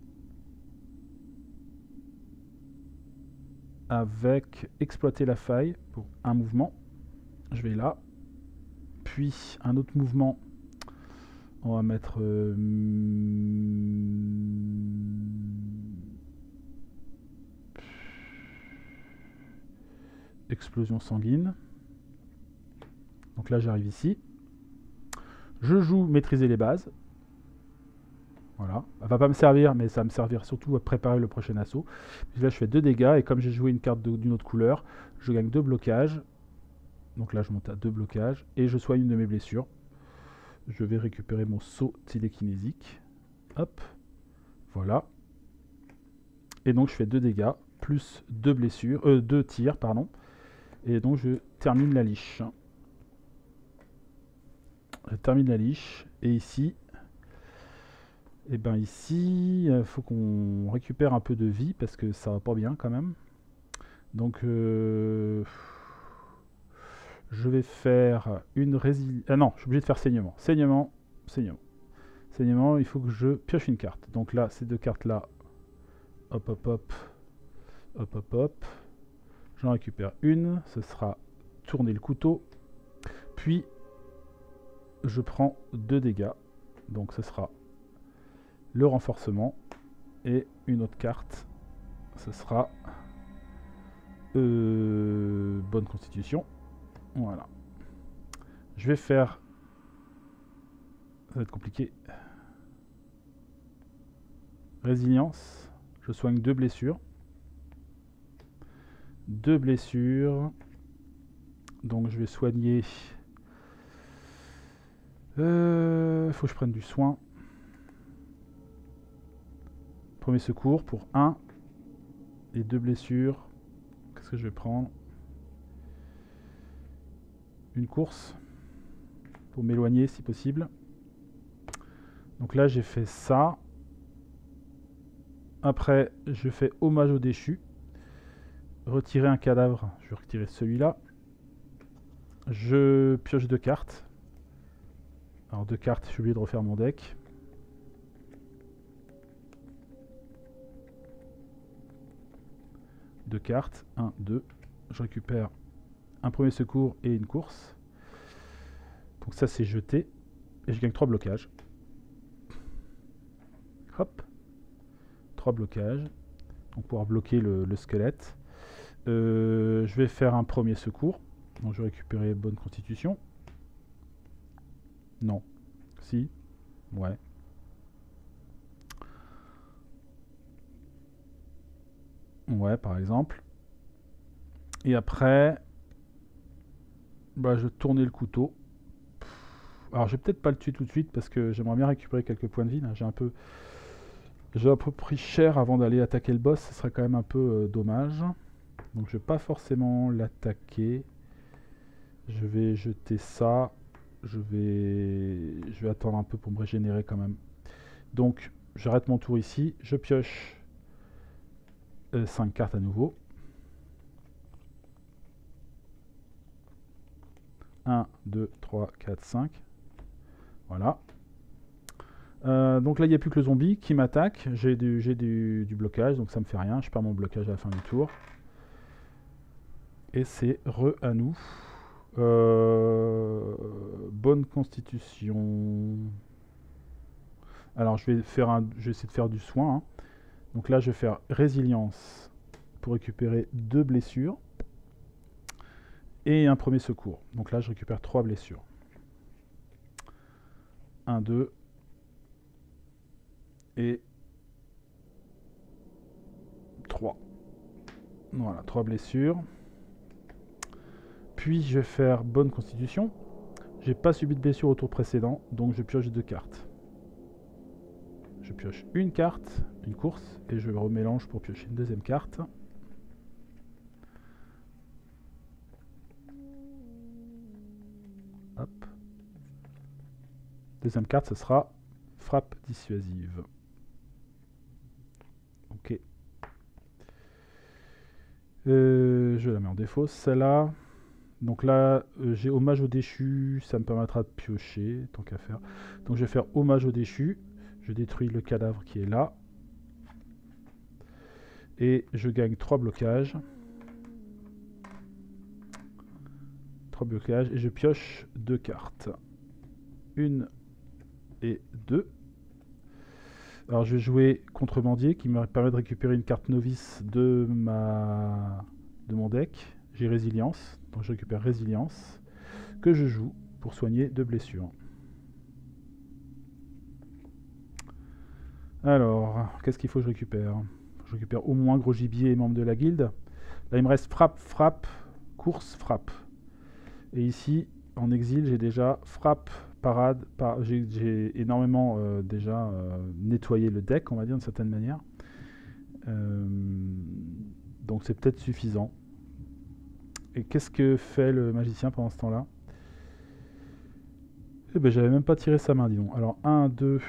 exploiter la faille pour un mouvement. Je vais là. Puis, un autre mouvement. On va mettre... explosion sanguine. Donc là, j'arrive ici. Je joue maîtriser les bases. Voilà. Elle va pas me servir, mais ça va me servir surtout à préparer le prochain assaut. Puis là, je fais 2 dégâts. Et comme j'ai joué une carte d'une autre couleur, je gagne 2 blocages. Donc là, je monte à 2 blocages. Et je soigne une de mes blessures. Je vais récupérer mon saut télékinésique. Hop. Voilà. Et donc, je fais 2 dégâts. Plus 2 blessures. 2 tirs, pardon. Et donc, je termine la liche. Je termine la liche. Et ici... Et bien ici, il faut qu'on récupère un peu de vie parce que ça va pas bien quand même. Donc je vais faire une résilience. Ah non, je suis obligé de faire saignement. Saignement, saignement. Saignement, il faut que je pioche une carte. Donc là, ces deux cartes-là, hop, hop, hop, hop, hop, hop. J'en récupère une, ce sera tourner le couteau. Puis, je prends 2 dégâts. Donc ce sera le renforcement. Et une autre carte, ce sera bonne constitution. Voilà. Je vais faire... Ça va être compliqué. Résilience. Je soigne 2 blessures. 2 blessures. Donc je vais soigner... faut que je prenne du soin. Premier secours pour 1. Et 2 blessures. Qu'est-ce que je vais prendre? Une course. Pour m'éloigner si possible. Donc là j'ai fait ça. Après je fais hommage au déchu. Retirer un cadavre. Je vais retirer celui-là. Je pioche 2 cartes. Alors 2 cartes, j'ai oublié de refaire mon deck. Deux cartes, 1, 2. Je récupère un premier secours et une course. Donc ça c'est jeté. Et je gagne 3 blocages. Hop. 3 blocages. Donc pour pouvoir bloquer le squelette. Je vais faire un premier secours. Donc je vais récupérer bonne constitution. Non. Si. Ouais. Ouais, par exemple. Et après, bah, je tournais le couteau. Alors, je vais peut-être pas le tuer tout de suite parce que j'aimerais bien récupérer quelques points de vie. J'ai un peu pris cher avant d'aller attaquer le boss. Ce serait quand même un peu dommage. Donc, je vais pas forcément l'attaquer. Je vais jeter ça. Je vais attendre un peu pour me régénérer quand même. Donc, j'arrête mon tour ici. Je pioche 5 cartes à nouveau. 1, 2, 3, 4, 5. Voilà. Donc là, il n'y a plus que le zombie qui m'attaque. J'ai du blocage, donc ça me fait rien. Je perds mon blocage à la fin du tour. Et c'est à nous. Bonne constitution. Alors, je vais essayer de faire du soin. Hein. Donc là, je vais faire résilience pour récupérer 2 blessures. Et un premier secours. Donc là, je récupère 3 blessures. 1, 2. Et 3. Voilà, 3 blessures. Puis je vais faire bonne constitution. J'ai pas subi de blessure au tour précédent, donc je pioche 2 cartes. Je pioche une carte, une course, et je remélange pour piocher une deuxième carte. Hop. Deuxième carte, ce sera frappe dissuasive. Ok. Je la mets en défaut, celle-là. Donc là, j'ai hommage au déchu, ça me permettra de piocher, tant qu'à faire. Donc je vais faire hommage au déchu. Je détruis le cadavre qui est là. Et je gagne 3 blocages. 3 blocages. Et je pioche 2 cartes. 1 et 2. Alors je vais jouer contrebandier qui me permet de récupérer une carte novice de mon deck. J'ai résilience. Donc je récupère résilience. Que je joue pour soigner 2 blessures. Alors, qu'est-ce qu'il faut que je récupère? Je récupère au moins gros gibier et membre de la guilde. Là, il me reste frappe, frappe, course, frappe. Et ici, en exil, j'ai déjà frappe, parade. J'ai énormément déjà nettoyé le deck, on va dire, d'une certaine manière. Donc, c'est peut-être suffisant. Et qu'est-ce que fait le magicien pendant ce temps-là? Eh ben, j'avais même pas tiré sa main, dis donc. Alors, 1, 2...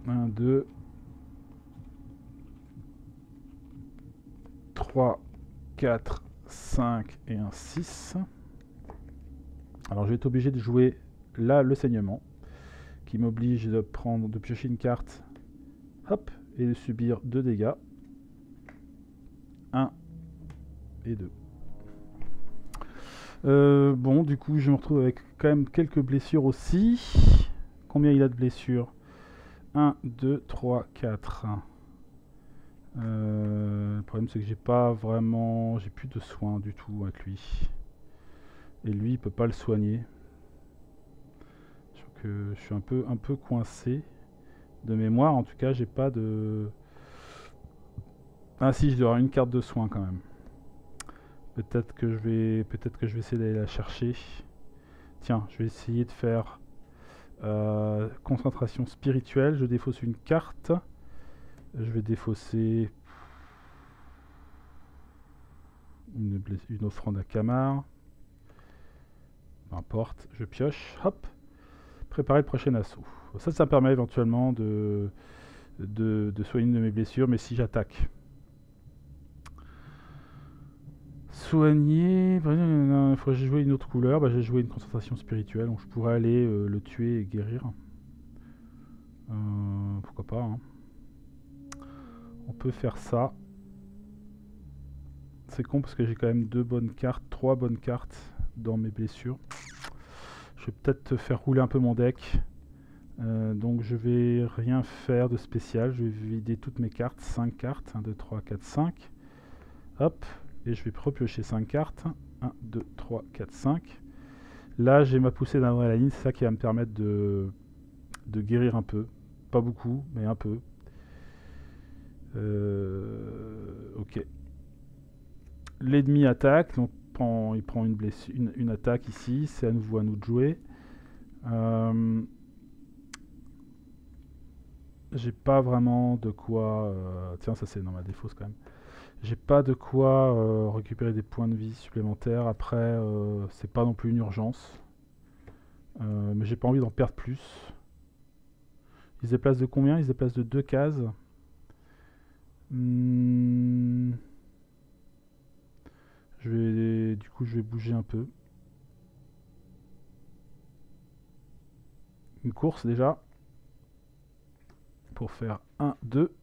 1, 2. 3, 4, 5 et un 6. Alors je vais être obligé de jouer là le saignement, qui m'oblige de piocher une carte, hop, et de subir 2 dégâts. 1 et 2. Bon, du coup, je me retrouve avec quand même quelques blessures aussi. Combien il a de blessures? 1, 2, 3, 4. Le problème, c'est que j'ai pas vraiment... J'ai plus de soins du tout avec lui. Et lui, il peut pas le soigner. Je suis un peu coincé. De mémoire, en tout cas, j'ai pas de... Ah si, je dois avoir une carte de soins quand même. Peut-être que je vais essayer d'aller la chercher. Tiens, je vais essayer de faire concentration spirituelle. Je défausse une carte. Je vais défausser une offrande à Kamar. Peu importe, je pioche. Hop. Préparer le prochain assaut. Ça me permet éventuellement de soigner une de mes blessures, mais si j'attaque. Soigner, il faudrait que j'ai joué une autre couleur, bah, j'ai joué une concentration spirituelle, donc je pourrais aller le tuer et guérir. Pourquoi pas, hein. On peut faire ça. C'est con parce que j'ai quand même 2 bonnes cartes, 3 bonnes cartes dans mes blessures. Je vais peut-être faire rouler un peu mon deck. Donc je vais rien faire de spécial, je vais vider toutes mes cartes, 5 cartes, 1, 2, 3, 4, 5. Hop, et je vais repiocher 5 cartes. 1, 2, 3, 4, 5. Là, j'ai ma poussée d'adrénaline, c'est ça qui va me permettre de guérir un peu. Pas beaucoup, mais un peu. Ok. L'ennemi attaque, donc il prend une blessure, une attaque ici. C'est à nouveau à nous de jouer. J'ai pas vraiment de quoi... Tiens, ça c'est dans ma défausse quand même. J'ai pas de quoi récupérer des points de vie supplémentaires. Après, c'est pas non plus une urgence. Mais j'ai pas envie d'en perdre plus. Ils se déplacent de combien? Ils se déplacent de 2 cases. Du coup, je vais bouger un peu. Une course déjà. Pour faire 1, 2.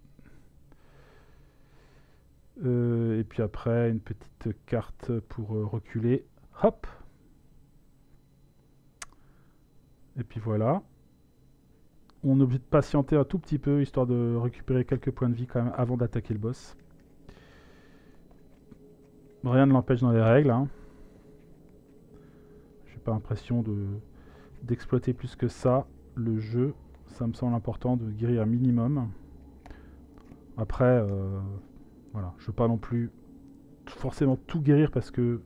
Et puis après, une petite carte pour reculer. Hop! Et puis voilà. On est obligé de patienter un tout petit peu, histoire de récupérer quelques points de vie quand même avant d'attaquer le boss. Rien ne l'empêche dans les règles, hein. J'ai pas l'impression d'exploiter plus que ça le jeu. Ça me semble important de guérir un minimum. Après, voilà, je veux pas non plus forcément tout guérir parce que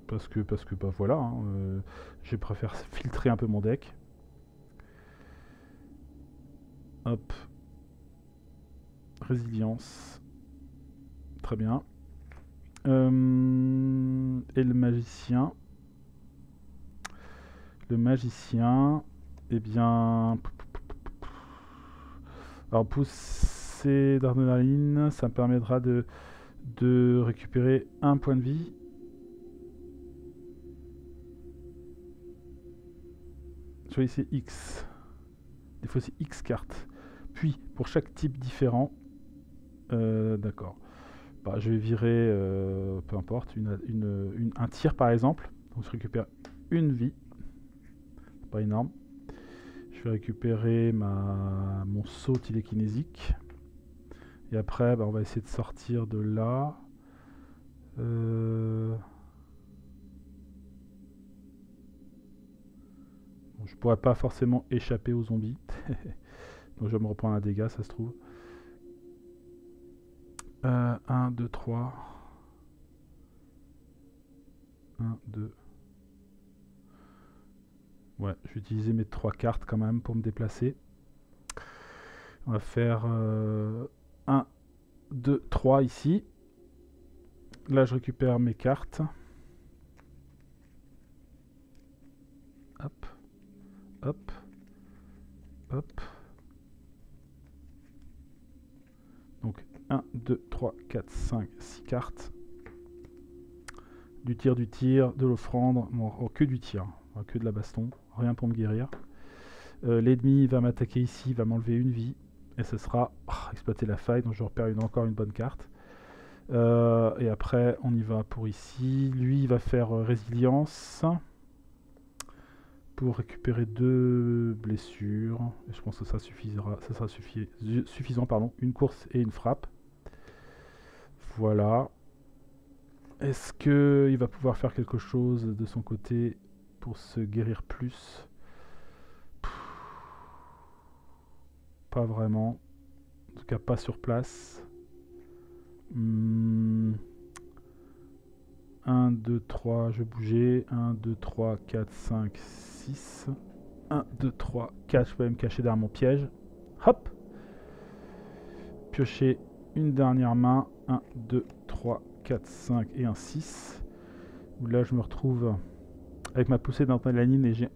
bah voilà, hein, je préfère filtrer un peu mon deck. Hop. Résilience. Très bien. Et le magicien. Le magicien, eh bien... Alors, pousser d'adrénaline, ça me permettra de récupérer un point de vie. Choisissez X. Il faut aussi X cartes. Puis, pour chaque type différent, d'accord. Bah, je vais virer, peu importe, un tir par exemple. Donc je récupère une vie. Pas énorme. Je vais récupérer mon saut télékinésique. Et après, bah, on va essayer de sortir de là. Bon, je pourrais pas forcément échapper aux zombies. Donc je vais me reprendre un dégât, ça se trouve. 1, 2, 3. 1, 2. Ouais, je vais utiliser mes 3 cartes quand même pour me déplacer. On va faire 1, 2, 3 ici. Là, je récupère mes cartes. Hop, hop, hop. Donc 1, 2, 3, 4, 5, 6 cartes. Du tir, de l'offrande, bon, oh, que du tir, que de la baston, rien pour me guérir. L'ennemi va m'attaquer ici, va m'enlever une vie, et ce sera exploiter la faille, donc je repère encore une bonne carte. Et après, on y va pour ici. Lui, il va faire résilience pour récupérer 2 blessures. Et je pense que ça suffisera, ça sera suffisant, pardon. Une course et une frappe. Voilà. Est-ce qu'il va pouvoir faire quelque chose de son côté pour se guérir plus? Pas vraiment. En tout cas, pas sur place. 1, 2, 3, je vais bouger. 1, 2, 3, 4, 5, 6. 1, 2, 3, 4, je peux me cacher derrière mon piège. Hop! Piocher une dernière main. 1, 2, 3, 4, 5 et un 6. Où là, je me retrouve avec ma poussée d'adrénaline et j'ai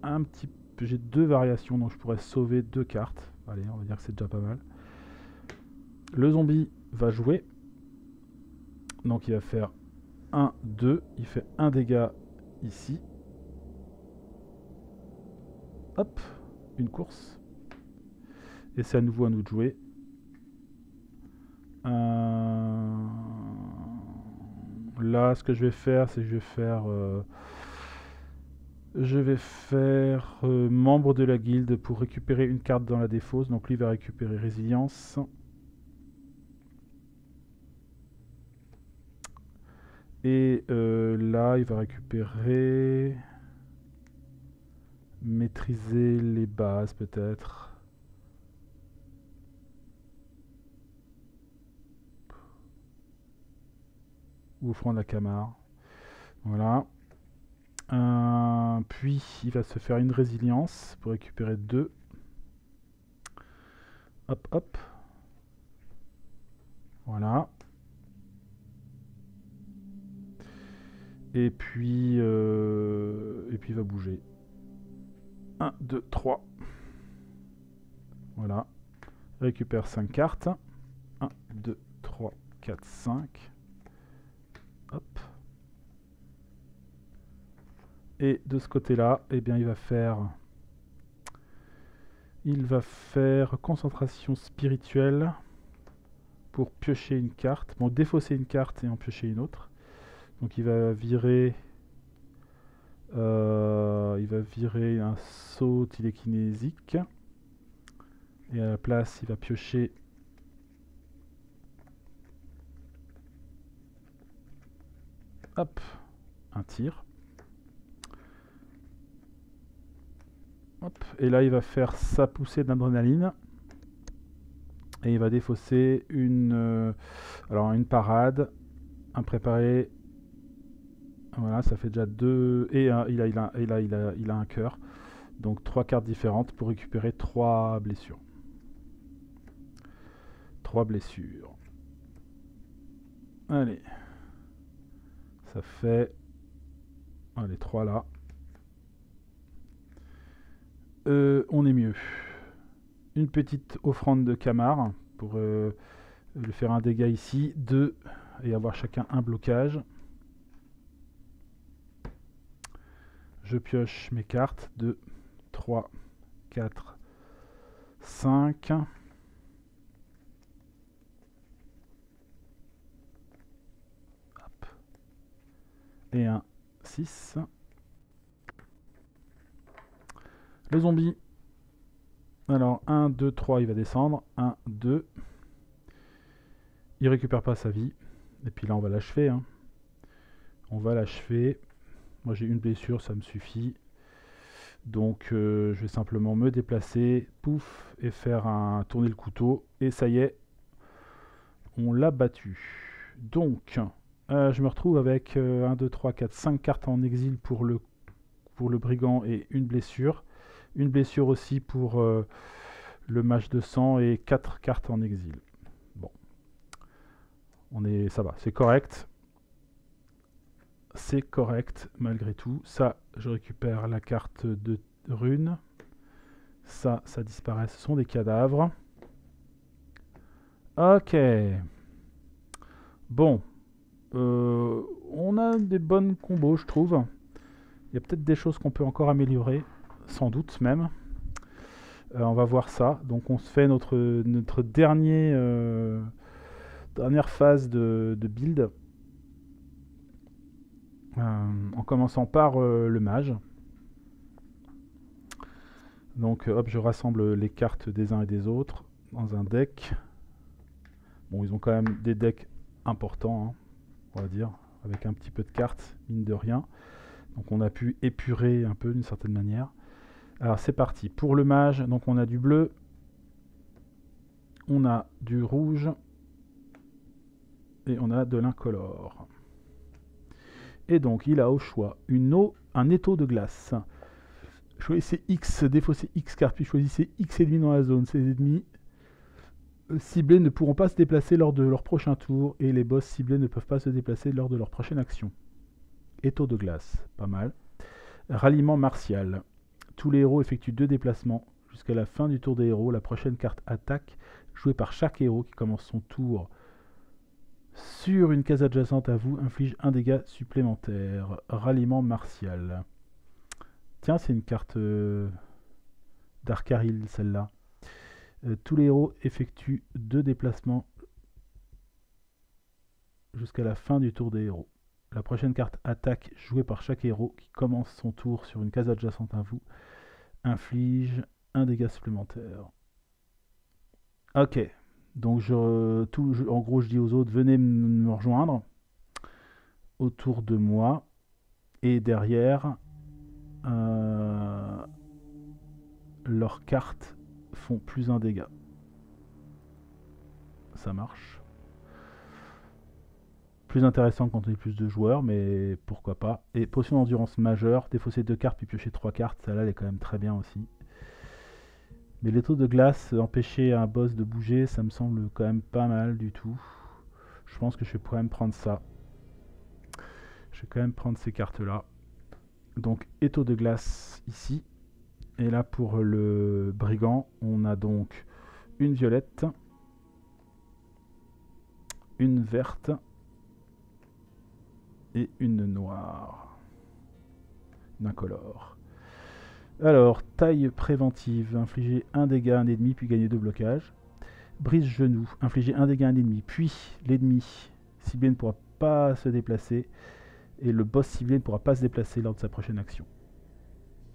2 variations, donc je pourrais sauver 2 cartes. Allez, on va dire que c'est déjà pas mal. Le zombie va jouer. Donc il va faire 1, 2. Il fait 1 dégât ici. Hop, une course. Et c'est à nouveau à nous de jouer. Là, ce que je vais faire, c'est que je vais faire membre de la guilde pour récupérer une carte dans la défausse. Donc lui va récupérer résilience. Et là, il va récupérer maîtriser les bases peut-être. Ou offrande la Camargue. Voilà. Puis il va se faire une résilience pour récupérer 2. Hop, hop. Voilà. Et puis il va bouger. 1, 2, 3. Voilà. Récupère 5 cartes. 1, 2, 3, 4, 5. Hop. Et de ce côté-là, eh bien, il va faire concentration spirituelle pour piocher une carte. Bon, défausser une carte et en piocher une autre. Donc il va virer un saut télékinésique. Et à la place, il va piocher hop, un tir. Hop, et là, il va faire sa poussée d'adrénaline. Et il va défausser une parade, un préparé. Voilà, ça fait déjà 2. Et il a un cœur. Donc 3 cartes différentes pour récupérer 3 blessures. 3 blessures. Allez. Ça fait... Allez, 3 là. On est mieux. Une petite offrande de Camargue pour lui faire un dégât ici. 2 et avoir chacun un blocage. Je pioche mes cartes. 2, 3, 4, 5. Hop. Et un 6. Le zombie. Alors 1, 2, 3, il va descendre. 1, 2. Il récupère pas sa vie. Et puis là, on va l'achever. Hein. On va l'achever. Moi, j'ai une blessure, ça me suffit. Donc, je vais simplement me déplacer, pouf, et faire tourner le couteau. Et ça y est, on l'a battu. Donc, je me retrouve avec 1, 2, 3, 4, 5 cartes en exil pour le brigand et une blessure. Une blessure aussi pour le mage de sang et 4 cartes en exil. Bon, ça va, c'est correct. C'est correct malgré tout. Ça, je récupère la carte de rune. Ça disparaît. Ce sont des cadavres. Ok. Bon. on a des bonnes combos, je trouve. Il y a peut-être des choses qu'on peut encore améliorer, sans doute même. On va voir ça. Donc on se fait notre dernière phase de build. En commençant par le mage. Donc hop, je rassemble les cartes des uns et des autres dans un deck. Bon, ils ont quand même des decks importants, hein, on va dire, avec un petit peu de cartes, mine de rien. Donc on a pu épurer un peu d'une certaine manière. Alors c'est parti. Pour le mage, donc on a du bleu, on a du rouge et on a de l'incolore. Et donc il a au choix un étau de glace. Choisissez X, défaussez X cartes, puis choisissez X ennemis dans la zone. Ces ennemis ciblés ne pourront pas se déplacer lors de leur prochain tour et les boss ciblés ne peuvent pas se déplacer lors de leur prochaine action. Étau de glace, pas mal. Ralliement martial. Tous les héros effectuent 2 déplacements. Jusqu'à la fin du tour des héros, la prochaine carte attaque, jouée par chaque héros qui commence son tour sur une case adjacente à vous, inflige un dégât supplémentaire. Ralliement martial. Tiens, c'est une carte d'Arcaril, celle-là. Tous les héros effectuent 2 déplacements jusqu'à la fin du tour des héros. La prochaine carte attaque jouée par chaque héros qui commence son tour sur une case adjacente à vous inflige un dégât supplémentaire. Ok, donc en gros je dis aux autres venez me rejoindre autour de moi et derrière leurs cartes font plus un dégât. Ça marche. Plus intéressant quand on est plus de joueurs, mais pourquoi pas. Et potion d'endurance majeure, défausser 2 cartes puis piocher 3 cartes, celle-là elle est quand même très bien aussi. Mais l'étau de glace, empêcher un boss de bouger, ça me semble quand même pas mal du tout. Je pense que je vais quand même prendre ça. Je vais quand même prendre ces cartes-là. Donc étau de glace ici. Et là pour le brigand, on a donc une violette, une verte et une noire. Une incolore. Alors, taille préventive, infliger un dégât à un ennemi puis gagner 2 blocages. Brise genou, infliger un dégât à un ennemi puis l'ennemi ciblé ne pourra pas se déplacer et le boss ciblé ne pourra pas se déplacer lors de sa prochaine action.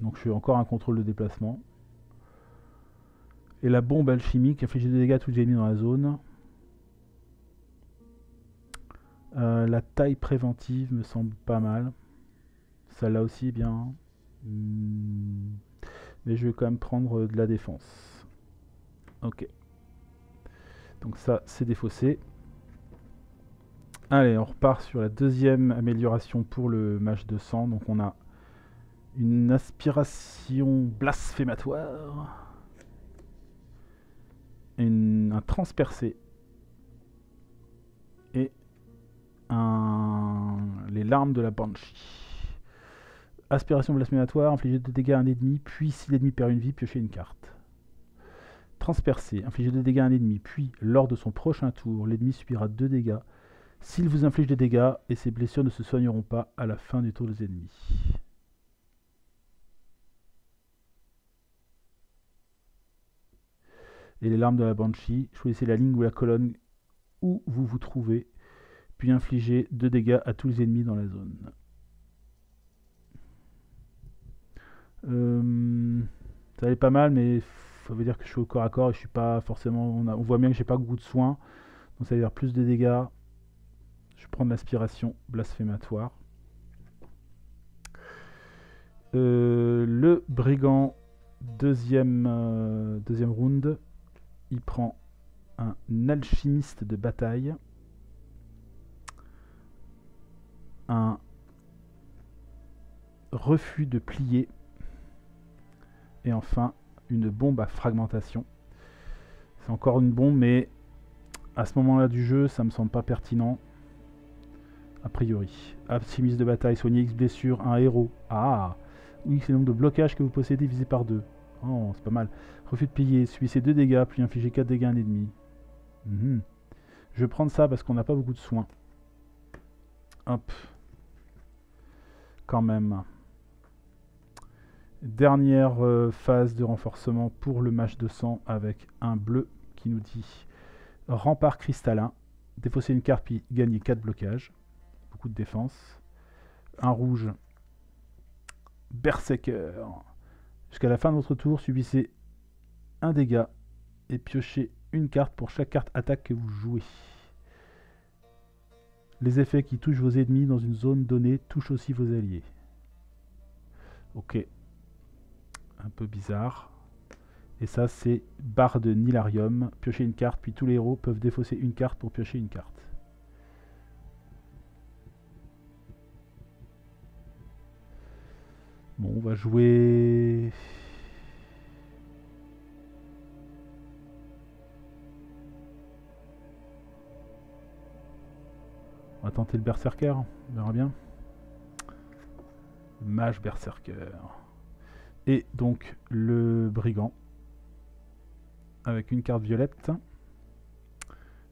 Donc je fais encore un contrôle de déplacement. Et la bombe alchimique, infliger 2 dégâts à tous les ennemis dans la zone. La taille préventive me semble pas mal. Celle-là aussi bien. Mais je vais quand même prendre de la défense. Ok. Donc ça, c'est défaussé. Allez, on repart sur la deuxième amélioration pour le mage de sang. Donc on a une aspiration blasphématoire. Un transpercé. Et les larmes de la Banshee. Aspiration blasphématoire, infliger 2 dégâts à un ennemi, puis si l'ennemi perd une vie, piocher une carte. Transpercé, infliger 2 dégâts à un ennemi, puis lors de son prochain tour, l'ennemi subira 2 dégâts. S'il vous inflige des dégâts, et ses blessures ne se soigneront pas à la fin du tour des ennemis. Et les larmes de la Banshee, choisissez la ligne ou la colonne où vous vous trouvez, puis infligez 2 dégâts à tous les ennemis dans la zone. Ça allait pas mal, mais ça veut dire que je suis au corps à corps et je suis pas forcément. On voit bien que j'ai pas beaucoup de soins, donc ça veut dire plus de dégâts. Je prends de l'aspiration blasphématoire. Le brigand, deuxième round, il prend un alchimiste de bataille, un refus de plier, et enfin une bombe à fragmentation. C'est encore une bombe, mais à ce moment-là du jeu, ça me semble pas pertinent. A priori. Alchimiste de bataille, soigner X blessure, un héros. Ah oui, c'est le nombre de blocages que vous possédez divisé par 2. Oh, c'est pas mal. Refus de plier, subissez 2 dégâts, puis infligez 4 dégâts à un ennemi. Je vais prendre ça parce qu'on n'a pas beaucoup de soins. Hop. quand même. Dernière phase de renforcement pour le mage de sang avec un bleu qui nous dit rempart cristallin. Défausser une carte puis gagner 4 blocages. Beaucoup de défense. Un rouge. Berserker. Jusqu'à la fin de votre tour, subissez un dégât et piochez une carte pour chaque carte attaque que vous jouez. Les effets qui touchent vos ennemis dans une zone donnée touchent aussi vos alliés. Ok. Un peu bizarre. Et ça, c'est barre de Nilarium. Piocher une carte, puis tous les héros peuvent défausser une carte pour piocher une carte. Bon, on va jouer... On va tenter le Berserker, on verra bien. Mage Berserker. Et donc le Brigand. Avec une carte violette.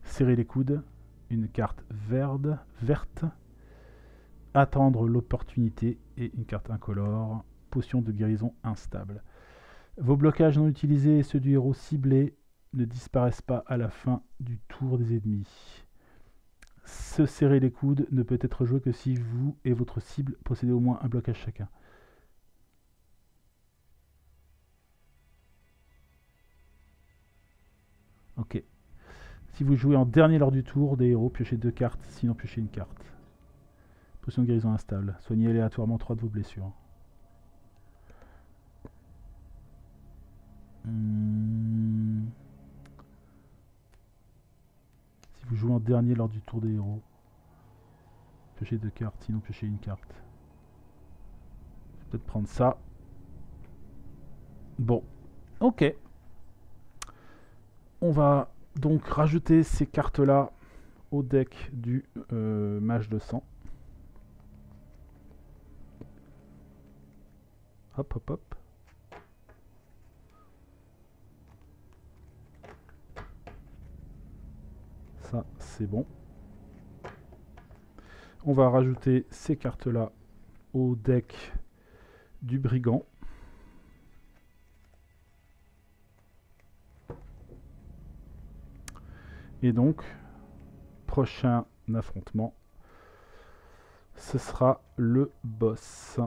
Serrer les coudes. Une carte verte. Attendre l'opportunité. Et une carte incolore. Potion de guérison instable. Vos blocages non utilisés et ceux du héros ciblé ne disparaissent pas à la fin du tour des ennemis. Se serrer les coudes ne peut être joué que si vous et votre cible possédez au moins un blocage chacun. Ok. Si vous jouez en dernier lors du tour des héros, piochez 2 cartes, sinon piochez une carte. Potion de guérison instable. Soignez aléatoirement 3 de vos blessures. Si vous jouez en dernier lors du tour des héros, piochez 2 cartes, sinon piochez une carte. Je vais peut-être prendre ça. Bon, ok. On va donc rajouter ces cartes-là au deck du mage de sang. Hop, hop, hop. Ça, c'est bon. On va rajouter ces cartes-là au deck du brigand. Et donc, prochain affrontement, ce sera le boss.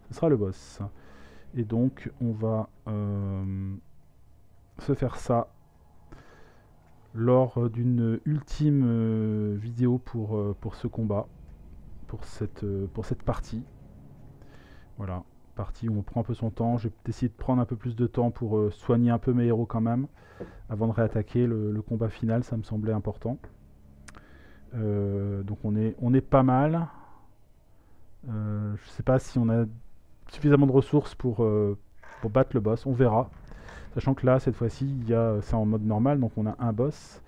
Ce sera le boss. Et donc, on va se faire ça lors d'une ultime vidéo pour ce combat, pour cette partie. Voilà, partie où on prend un peu son temps. J'ai décidé de prendre un peu plus de temps pour soigner un peu mes héros quand même, avant de réattaquer le combat final, ça me semblait important. Donc on est pas mal. Je sais pas si on a suffisamment de ressources pour battre le boss, on verra. Sachant que là, cette fois-ci, c'est en mode normal, donc on a un boss,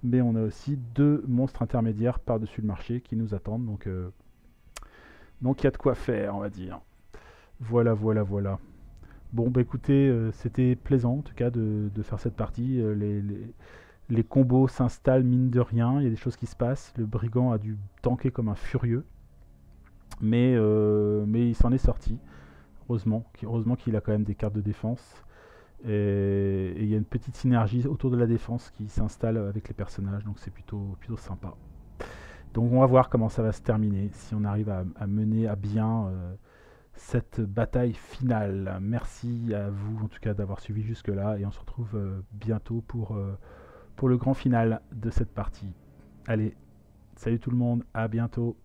mais on a aussi 2 monstres intermédiaires par-dessus le marché qui nous attendent, donc il y a de quoi faire, on va dire. Voilà, voilà, voilà. Bon, bah écoutez, c'était plaisant en tout cas de faire cette partie. Les combos s'installent mine de rien, il y a des choses qui se passent. Le brigand a dû tanker comme un furieux, mais il s'en est sorti. Heureusement qu'il a quand même des cartes de défense. Et il y a une petite synergie autour de la défense qui s'installe avec les personnages, donc c'est plutôt sympa. Donc on va voir comment ça va se terminer, si on arrive à mener à bien cette bataille finale. Merci à vous en tout cas d'avoir suivi jusque là, et on se retrouve bientôt pour le grand final de cette partie. Allez, salut tout le monde, à bientôt.